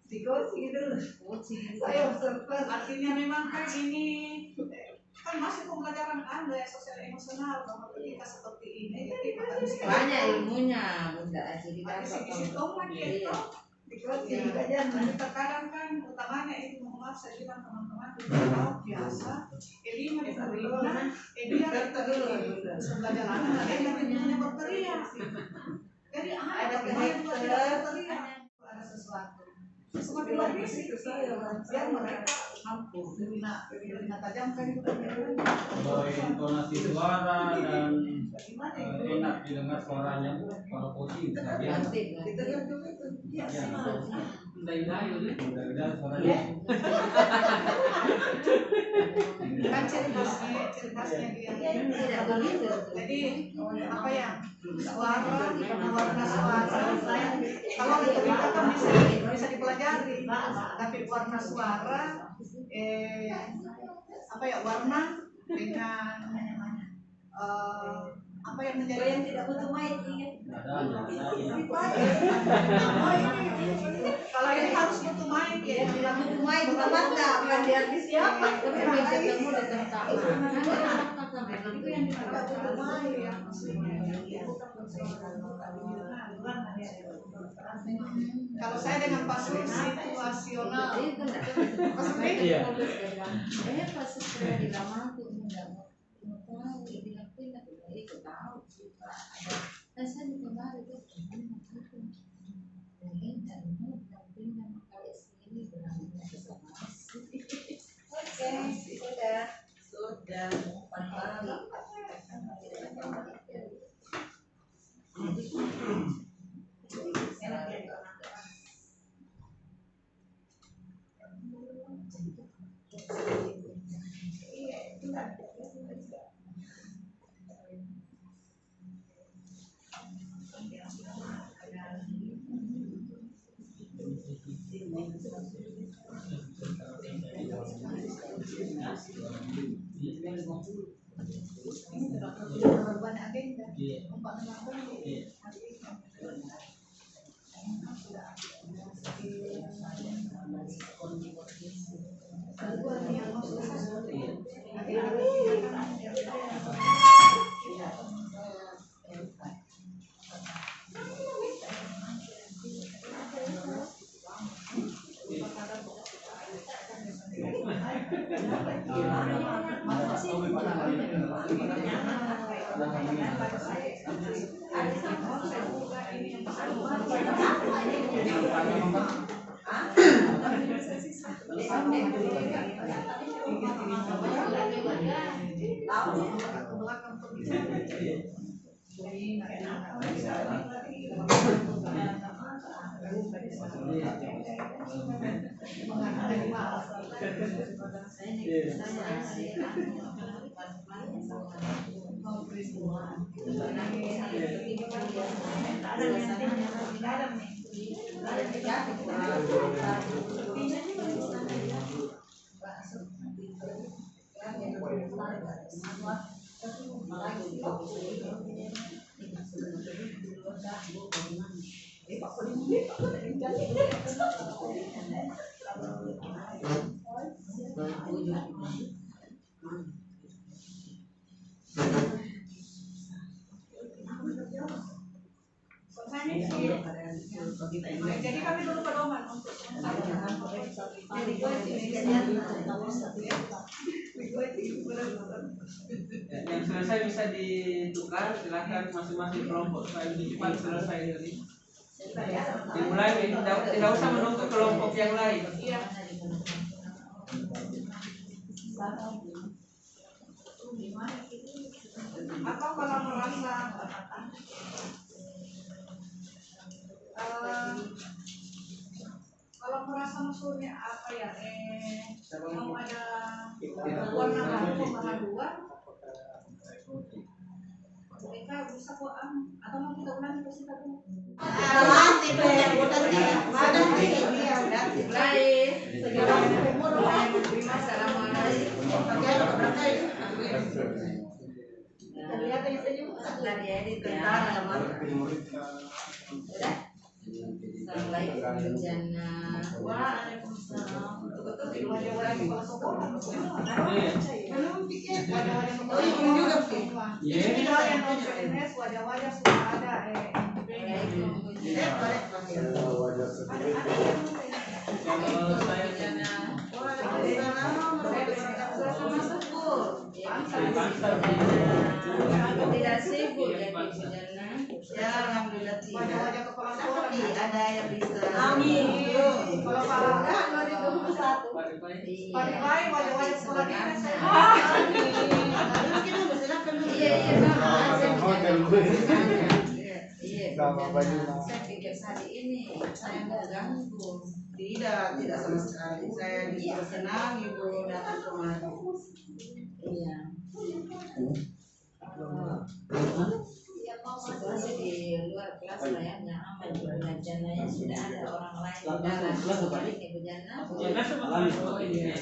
Digosip terus. Saya observer. Artinya memang kan ini kan masih pembelajaran Anda sosial emosional bahwa ketika seperti ini jadi banyak ilmunya, Bunda. Jadi di situ dapat lagi itu Jadi terkadang kan utamanya itu mohon maaf saya bilang teman-teman di laut biasa, lima di Karina, dia di sebelah jalanan ada yang nanti berteriak. Jadi ada berteriak, ada sesuatu. Semakin lagi sih biar mereka mampu berguna tajamkan itu. Intonasi suara dan enak didengar suaranya bu, kalau posisi bagian udah suaranya. Kan ciri khasnya dia. Jadi apa ya, suara, warna suara. Kalau kita kan bisa dipelajari, tapi warna suara, apa ya, warna dengan apa yang menjadi yang tidak butuh mic kalau ini harus butuh mic ya, tidak butuh mic teman nggak bukan di artis siapa Tapi bisa ketemu di tempat itu yang butuh mic ya kalau saya dengan pasur situasional Iya. Pas sudah di lama tuh nggak mau tahu bilang pindah itu tahu juga ada. Nah saya di kemarin itu pindah kali sini berangkat ke sana. Sudah 4 kali. Jadi kami dulu pedoman untuk yang selesai bisa ditukar, silakan masing-masing kelompok supaya lebih cepat selesai tadi. Dimulai, tidak usah menunggu kelompok yang lain. atau kalau merasa kalau merasa maksudnya apa ya mau ada warna baru pembaharuan mereka bisa kok atau mau kita ulangi terus kita dulu mati deh bukan dia mana sih dia udah Baik. sekarang umur Assalamualaikum. terlihat itu Sudah diedit ya. Udah. Assalamualaikum Jana. Waalaikumsalam betul di wajah-wajah kepala sekolah belum pikir wajah-wajah oh ini juga sih ini yang wajah-wajah sudah ada wajah sedikit. Kalau saya tidak sibuk jadi bujana. Ya, alhamdulillah tidak. Wajah-wajah kepala sekolah Tapi ada yang bisa. Amin. kalau Pak Enggak, 2021. Padi-padi wajah-wajah sekolah kita saya. Saya pikir hari ini saya mau ganggu. Tidak sama sekali. Saya bisa senang ibu datang kemari. Iya. Situasi di luar kelas layaknya aman. Belajarnya sudah ada orang lain di dalam. Balik ibu Jana. Ya, masuk ini.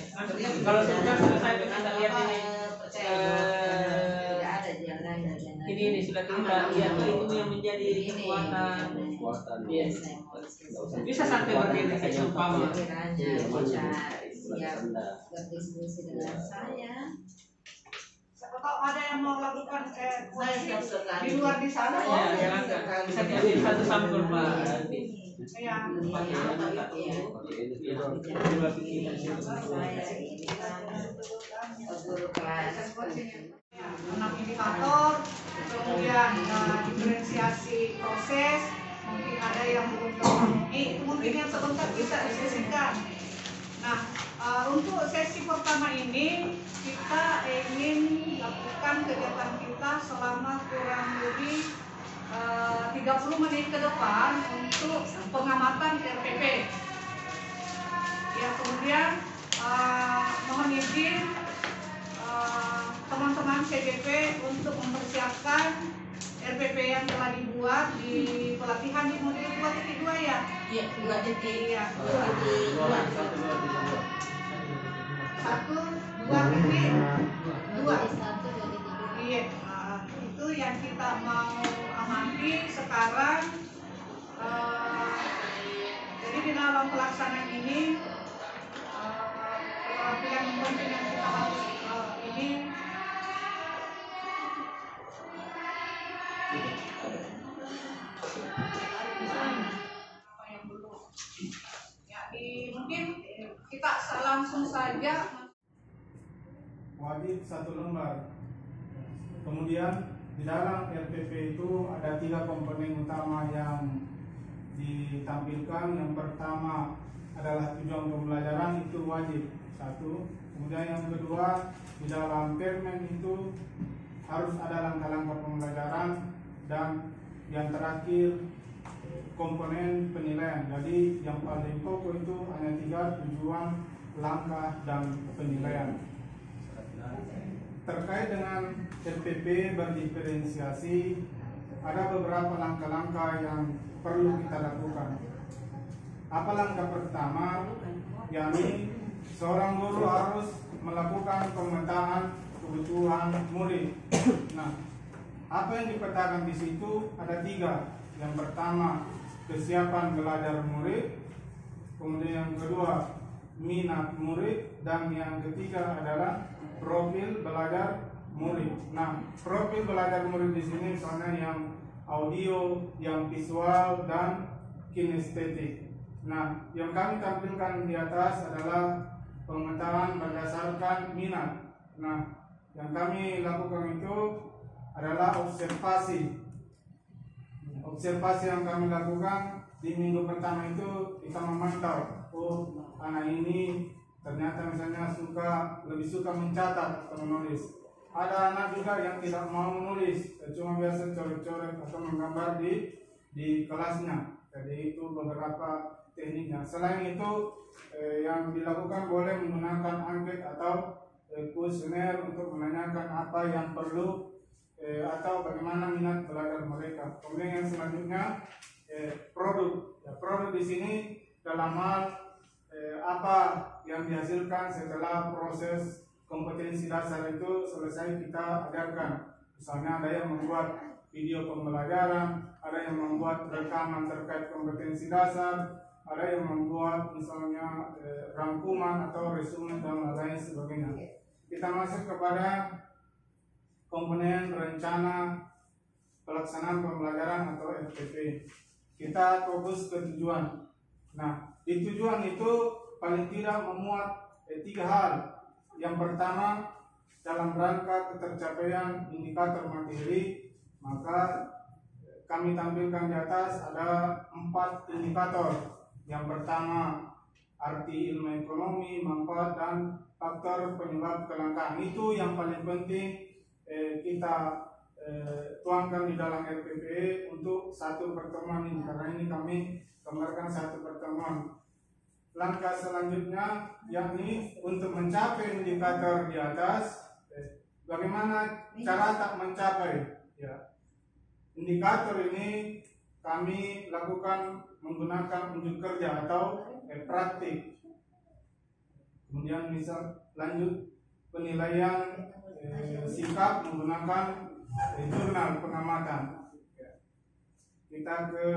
Kalau sudah selesai kita lihat ini. Tidak ada jalan lain. Ini sudah kita lihat itu yang menjadi kekuatan. Iya. Bisa sampai berdiri kayak umpama. Kiranya bisa siap berdiskusi dengan saya. Siapa tahu ada yang mau lakukan Saya siap di luar di sana. Ya, bisa diambil satu sampel Pak. Ya. Saya ini kan guru kelas. 6 indikator, kemudian diferensiasi proses, mungkin ada yang belum terpenuhi, itu mungkin yang sebentar bisa disesikan. Nah, untuk sesi pertama ini kita ingin lakukan kegiatan kita selama kurang lebih 30 menit ke depan untuk pengamatan RPP. Ya, kemudian mohon izin teman-teman CBP untuk mempersiapkan RPP yang telah dibuat di pelatihan di modul 2.2 ya. Iya, 2.2. Iya. 1, 2.2. Iya. Itu yang kita mau amati sekarang. Jadi di dalam pelaksanaan ini keterampilan penting yang kita harus ini apa yang belum ya mungkin kita langsung saja. Wajib 1 lembar. Kemudian di dalam RPP itu ada 3 komponen utama yang ditampilkan. Yang pertama adalah tujuan pembelajaran, itu wajib 1. Kemudian yang kedua, di dalam permen itu harus ada langkah-langkah pembelajaran, dan yang terakhir komponen penilaian. Jadi yang paling pokok itu hanya 3, tujuan, langkah, dan penilaian. Terkait dengan RPP berdiferensiasi, ada beberapa langkah-langkah yang perlu kita lakukan. Apa langkah pertama? Yakni seorang guru harus melakukan pemetaan kebutuhan murid. Nah, apa yang dipetakan di situ ada 3. Yang pertama, kesiapan belajar murid. Kemudian yang kedua, minat murid. Dan yang ketiga adalah profil belajar murid. Nah, profil belajar murid di sini misalnya yang audio, yang visual, dan kinestetik. Nah, yang kami tampilkan di atas adalah pemetaan berdasarkan minat. Nah, yang kami lakukan itu adalah observasi. Observasi yang kami lakukan di minggu pertama itu kita memantau, oh anak ini ternyata misalnya lebih suka mencatat atau menulis. Ada anak juga yang tidak mau menulis, cuma biasa coret-coret atau menggambar di kelasnya. Jadi itu beberapa tekniknya. Selain itu yang dilakukan boleh menggunakan angket atau kuesioner untuk menanyakan apa yang perlu atau bagaimana minat belajar mereka. Kemudian yang selanjutnya produk. Ya, produk di sini dalam hal apa yang dihasilkan setelah proses kompetensi dasar itu selesai kita ajarkan. Misalnya ada yang membuat video pembelajaran, ada yang membuat rekaman terkait kompetensi dasar, ada yang membuat misalnya rangkuman atau resume dan lain sebagainya. Kita masuk kepada komponen rencana pelaksanaan pembelajaran atau FPP. Kita fokus ke tujuan. Nah, di tujuan itu paling tidak memuat 3 hal. Yang pertama, dalam rangka ketercapaian indikator materi, maka kami tampilkan di atas ada 4 indikator. Yang pertama, arti ilmu ekonomi, manfaat, dan faktor penyebab kelangkaan. Itu yang paling penting kita tuangkan di dalam RPPE untuk satu pertemuan ini, karena ini kami gambarkan satu pertemuan. Langkah selanjutnya yakni untuk mencapai indikator di atas, bagaimana cara tak mencapai ya. Indikator ini kami lakukan menggunakan unjuk kerja atau praktik. Kemudian misal lanjut penilaian sikap menggunakan jurnal pengamatan. Kita ke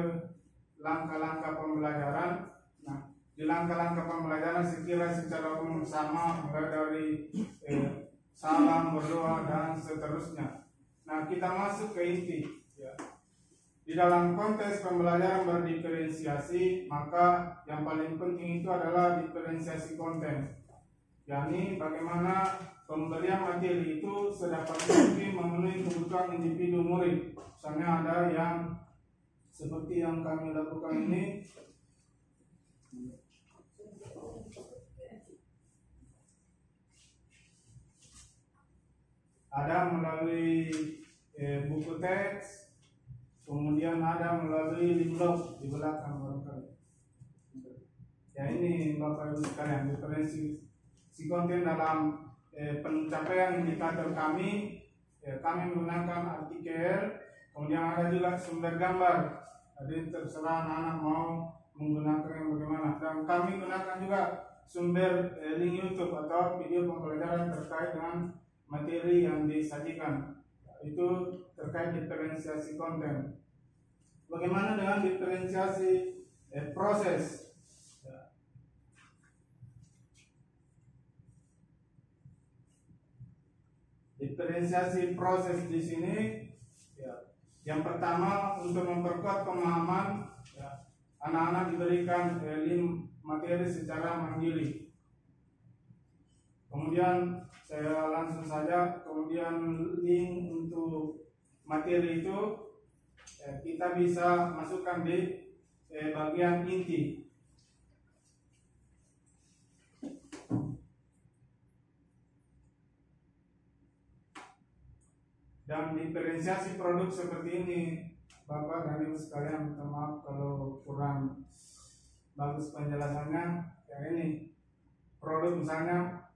langkah-langkah pembelajaran. Nah, di langkah-langkah pembelajaran sekira secara umum sama, mulai dari salam, berdoa, dan seterusnya. Nah, kita masuk ke inti. Ya. Di dalam konteks pembelajaran berdiferensiasi, maka yang paling penting itu adalah diferensiasi konten. yakni bagaimana pemberian materi itu sedapat mungkin memenuhi kebutuhan individu murid. Misalnya ada yang seperti yang kami lakukan ini, ada melalui buku teks, kemudian ada melalui limblog di belakang barangkali. Ya, ini Bapak Ibu sekalian diferensi konten dalam pencapaian indikator kami. Kami menggunakan artikel, kemudian ada juga sumber gambar. Jadi terserah anak-anak mau menggunakan yang bagaimana. Dan kami gunakan juga sumber link YouTube atau video pembelajaran terkait dengan materi yang disajikan. Itu terkait diferensiasi konten. Bagaimana dengan diferensiasi proses? Diferensiasi proses di sini, ya, yang pertama untuk memperkuat pemahaman, ya, anak-anak diberikan link materi secara mandiri. Kemudian saya langsung saja, kemudian link untuk materi itu kita bisa masukkan di bagian inti. Dan diferensiasi produk seperti ini, Bapak dan Ibu sekalian, minta maaf kalau kurang bagus penjelasannya. Ya, ini produk misalnya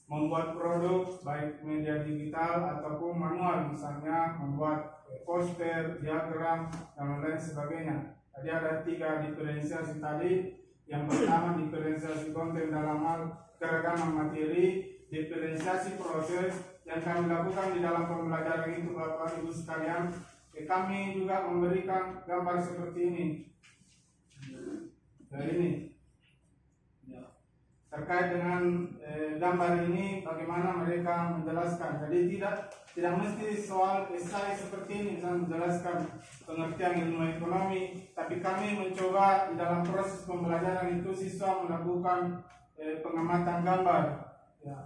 membuat produk baik media digital ataupun manual, misalnya membuat poster, diagram, dan lain sebagainya. Jadi ada 3 diferensiasi tadi. Yang pertama diferensiasi konten dalam hal keragaman materi, diferensiasi proses yang kami lakukan di dalam pembelajaran itu, Bapak Ibu sekalian. Kami juga memberikan gambar seperti ini. Dan ini terkait dengan gambar ini bagaimana mereka menjelaskan. Jadi tidak mesti soal esai seperti ini misalnya menjelaskan pengertian ilmu ekonomi, tapi kami mencoba di dalam proses pembelajaran itu siswa melakukan pengamatan gambar. Ya,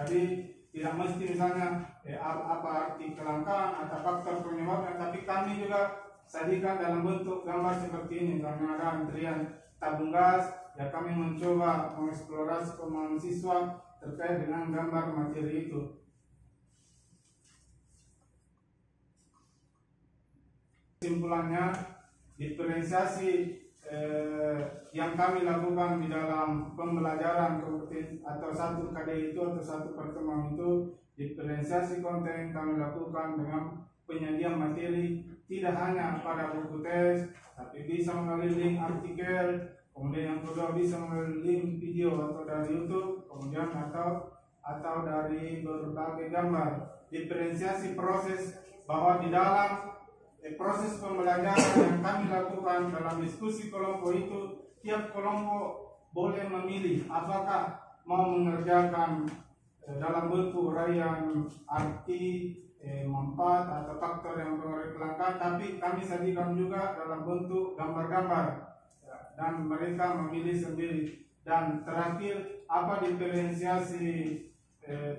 jadi tidak mesti misalnya apa arti kelangkaan atau faktor penyebabnya, tapi kami juga sajikan dalam bentuk gambar seperti ini. Misalnya ada antrian tabung gas, ya kami mencoba mengeksplorasi pemahaman siswa terkait dengan gambar materi itu. Kesimpulannya, diferensiasi yang kami lakukan di dalam pembelajaran kompetisi atau satu KD itu atau satu pertemuan itu, diferensiasi konten kami lakukan dengan penyajian materi tidak hanya pada buku teks, tapi bisa melalui link artikel, kemudian yang kedua bisa melalui link video atau dari YouTube, kemudian atau dari berbagai gambar. Diferensiasi proses, bahwa di dalam proses pembelajaran yang kami lakukan dalam diskusi kelompok itu, tiap kelompok boleh memilih apakah mau mengerjakan dalam bentuk uraian arti, manfaat atau faktor yang mempengaruhi tapi kami sajikan juga dalam bentuk gambar-gambar dan mereka memilih sendiri. Dan terakhir, apa diferensiasi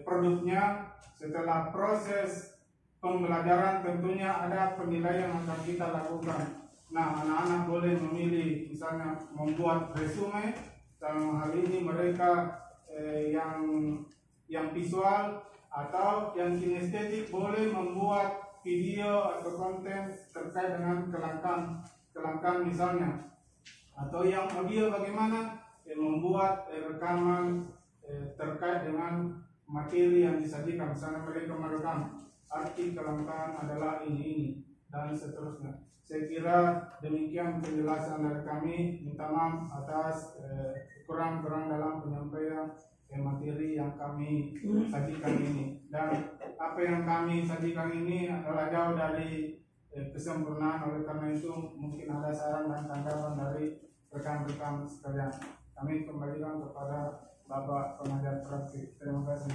produknya setelah proses pembelajaran, tentunya ada penilaian yang akan kita lakukan. Nah, anak-anak boleh memilih misalnya membuat resume, dalam hal ini mereka yang visual atau yang kinestetik boleh membuat video atau konten terkait dengan kelangkaan misalnya, atau yang audio bagaimana membuat rekaman terkait dengan materi yang disajikan, misalnya mereka merekam arti kelangkaan adalah ini dan seterusnya. Saya kira demikian penjelasan dari kami. Minta maaf atas kurang-kurang dalam penyampaian materi yang kami sajikan ini. Dan apa yang kami sajikan ini adalah jauh dari kesempurnaan. Oleh karena itu mungkin ada saran dan tanggapan dari rekan-rekan sekalian. Kami kembalikan kepada Bapak pengajar praktik. Terima kasih.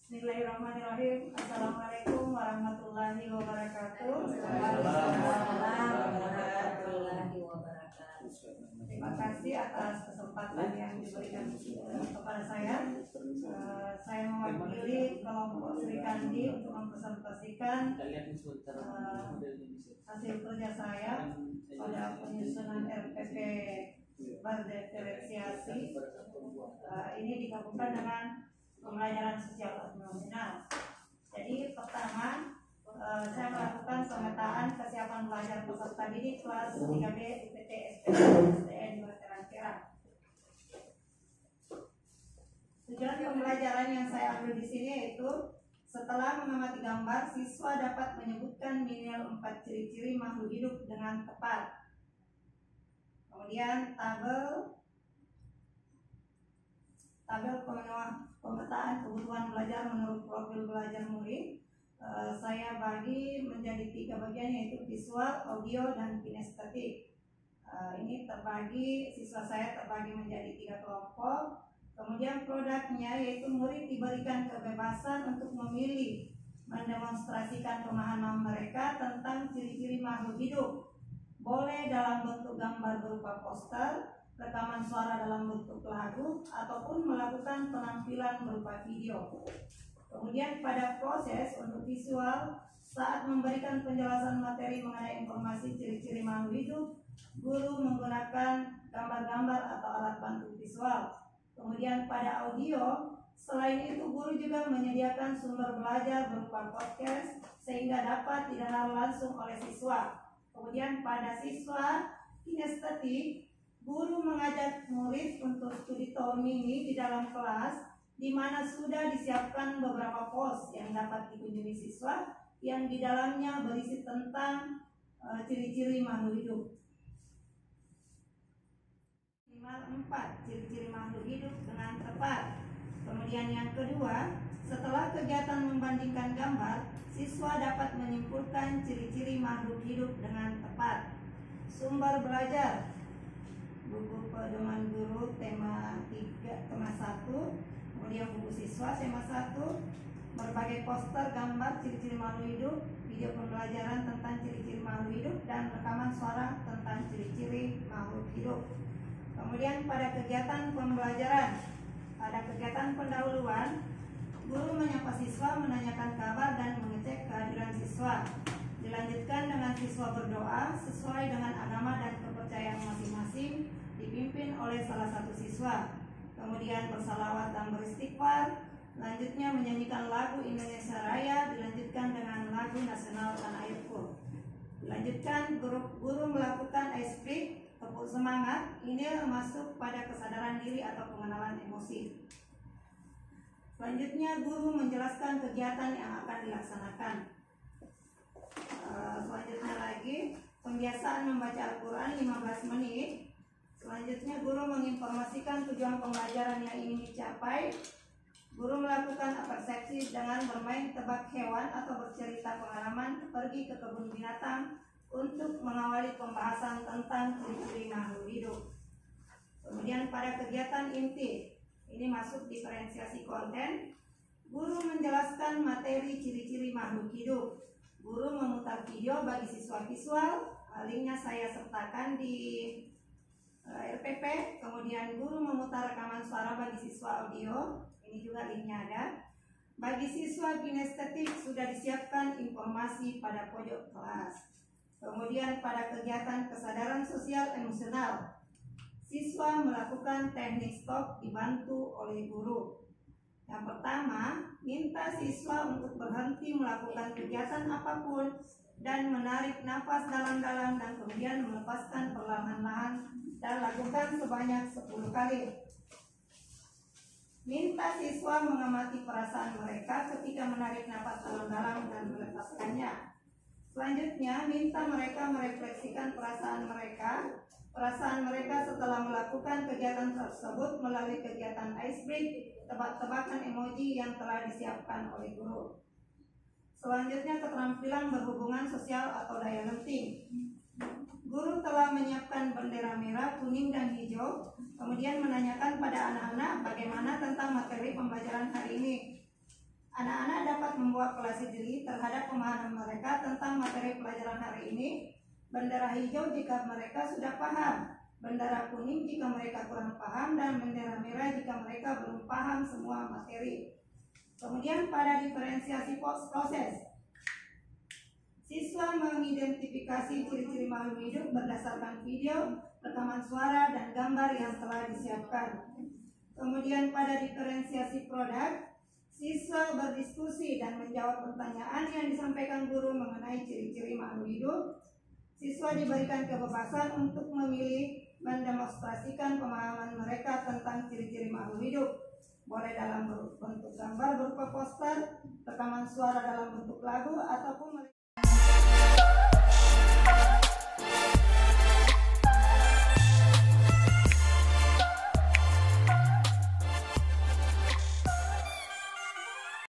Bismillahirrahmanirrahim. Assalamualaikum warahmatullahi wabarakatuh. Terima kasih atas kesempatan yang diberikan kepada saya. Saya mewakili kelompok Sri Kandi untuk mempresentasikan hasil kerja saya pada penyusunan RPP berdiferensiasi. Ini digabungkan dengan pembelajaran sosial emosional. Jadi pertama, saya melakukan pemetaan kesiapan belajar peserta didik kelas 3B IPT SDN Veteran Serang. Tujuan pembelajaran yang saya ambil di sini yaitu setelah mengamati gambar, siswa dapat menyebutkan minimal 4 ciri-ciri makhluk hidup dengan tepat. Kemudian tabel pemetaan kebutuhan belajar menurut profil belajar murid. Saya bagi menjadi 3 bagian, yaitu visual, audio, dan kinestetik. Ini siswa saya terbagi menjadi 3 kelompok. Kemudian produknya yaitu murid diberikan kebebasan untuk memilih, mendemonstrasikan pemahaman mereka tentang ciri-ciri makhluk hidup. Boleh dalam bentuk gambar berupa poster, rekaman suara dalam bentuk lagu, ataupun melakukan penampilan berupa video. Kemudian pada proses untuk visual, saat memberikan penjelasan materi mengenai informasi ciri-ciri makhluk hidup, guru menggunakan gambar-gambar atau alat bantu visual. Kemudian pada audio, selain itu guru juga menyediakan sumber belajar berupa podcast sehingga dapat didengar langsung oleh siswa. Kemudian pada siswa kinestetik, guru mengajak murid untuk studi tour mini di dalam kelas, di mana sudah disiapkan beberapa pos yang dapat dikunjungi siswa, yang di dalamnya berisi tentang ciri-ciri makhluk hidup. Minimal 4 ciri-ciri makhluk hidup dengan tepat. Kemudian yang kedua, setelah kegiatan membandingkan gambar, siswa dapat menyimpulkan ciri-ciri makhluk hidup dengan tepat. Sumber belajar: buku pedoman guru tema 3, tema 1, kemudian buku siswa tema 1, berbagai poster gambar ciri-ciri makhluk hidup, video pembelajaran tentang ciri-ciri makhluk hidup, dan rekaman suara tentang ciri-ciri makhluk hidup. Kemudian pada kegiatan pembelajaran, pada kegiatan pendahuluan, guru menyapa siswa, menanyakan kabar, dan mengecek kehadiran siswa. Dilanjutkan dengan siswa berdoa sesuai dengan agama dan kepercayaan masing-masing, dipimpin oleh salah satu siswa. Kemudian bersalawat dan beristighfar. Lanjutnya menyanyikan lagu Indonesia Raya, dilanjutkan dengan lagu nasional Tanah Airku. Dilanjutkan guru melakukan ice break, tepuk semangat. Ini masuk pada kesadaran diri atau pengenalan emosi. Selanjutnya guru menjelaskan kegiatan yang akan dilaksanakan. Selanjutnya lagi pembiasaan membaca Al-Quran 15 menit. Selanjutnya guru menginformasikan tujuan pembelajaran yang ingin dicapai. Guru melakukan persepsi dengan bermain tebak hewan atau bercerita pengalaman pergi ke kebun binatang untuk mengawali pembahasan tentang ciri-ciri makhluk hidup. Kemudian pada kegiatan inti, ini masuk diferensiasi konten. Guru menjelaskan materi ciri-ciri makhluk hidup. Guru memutar video bagi siswa visual. Linknya saya sertakan di RPP. Kemudian guru memutar rekaman suara bagi siswa audio. Ini juga linknya ada. Bagi siswa kinestetik sudah disiapkan informasi pada pojok kelas. Kemudian pada kegiatan kesadaran sosial emosional, siswa melakukan teknik stop dibantu oleh guru. Yang pertama, minta siswa untuk berhenti melakukan kegiatan apapun dan menarik nafas dalam-dalam dan kemudian melepaskan perlahan-lahan dan lakukan sebanyak 10 kali. Minta siswa mengamati perasaan mereka ketika menarik nafas dalam-dalam dan melepaskannya. Selanjutnya, minta mereka merefleksikan perasaan mereka setelah melakukan kegiatan tersebut melalui kegiatan ice break, tebak-tebakan emoji yang telah disiapkan oleh guru. Selanjutnya, keterampilan berhubungan sosial atau daya lenting. Guru telah menyiapkan bendera merah, kuning, dan hijau, kemudian menanyakan pada anak-anak bagaimana tentang materi pembelajaran hari ini. Anak-anak dapat membuat kolase diri terhadap pemahaman mereka tentang materi pelajaran hari ini. Bendera hijau jika mereka sudah paham, bendera kuning jika mereka kurang paham, dan bendera merah jika mereka belum paham semua materi. Kemudian pada diferensiasi proses, siswa mengidentifikasi ciri-ciri makhluk hidup berdasarkan video, rekaman suara, dan gambar yang telah disiapkan. Kemudian pada diferensiasi produk, siswa berdiskusi dan menjawab pertanyaan yang disampaikan guru mengenai ciri-ciri makhluk hidup. Siswa diberikan kebebasan untuk memilih mendemonstrasikan pemahaman mereka tentang ciri-ciri makhluk hidup. Boleh dalam bentuk gambar berupa poster, rekaman suara dalam bentuk lagu, ataupun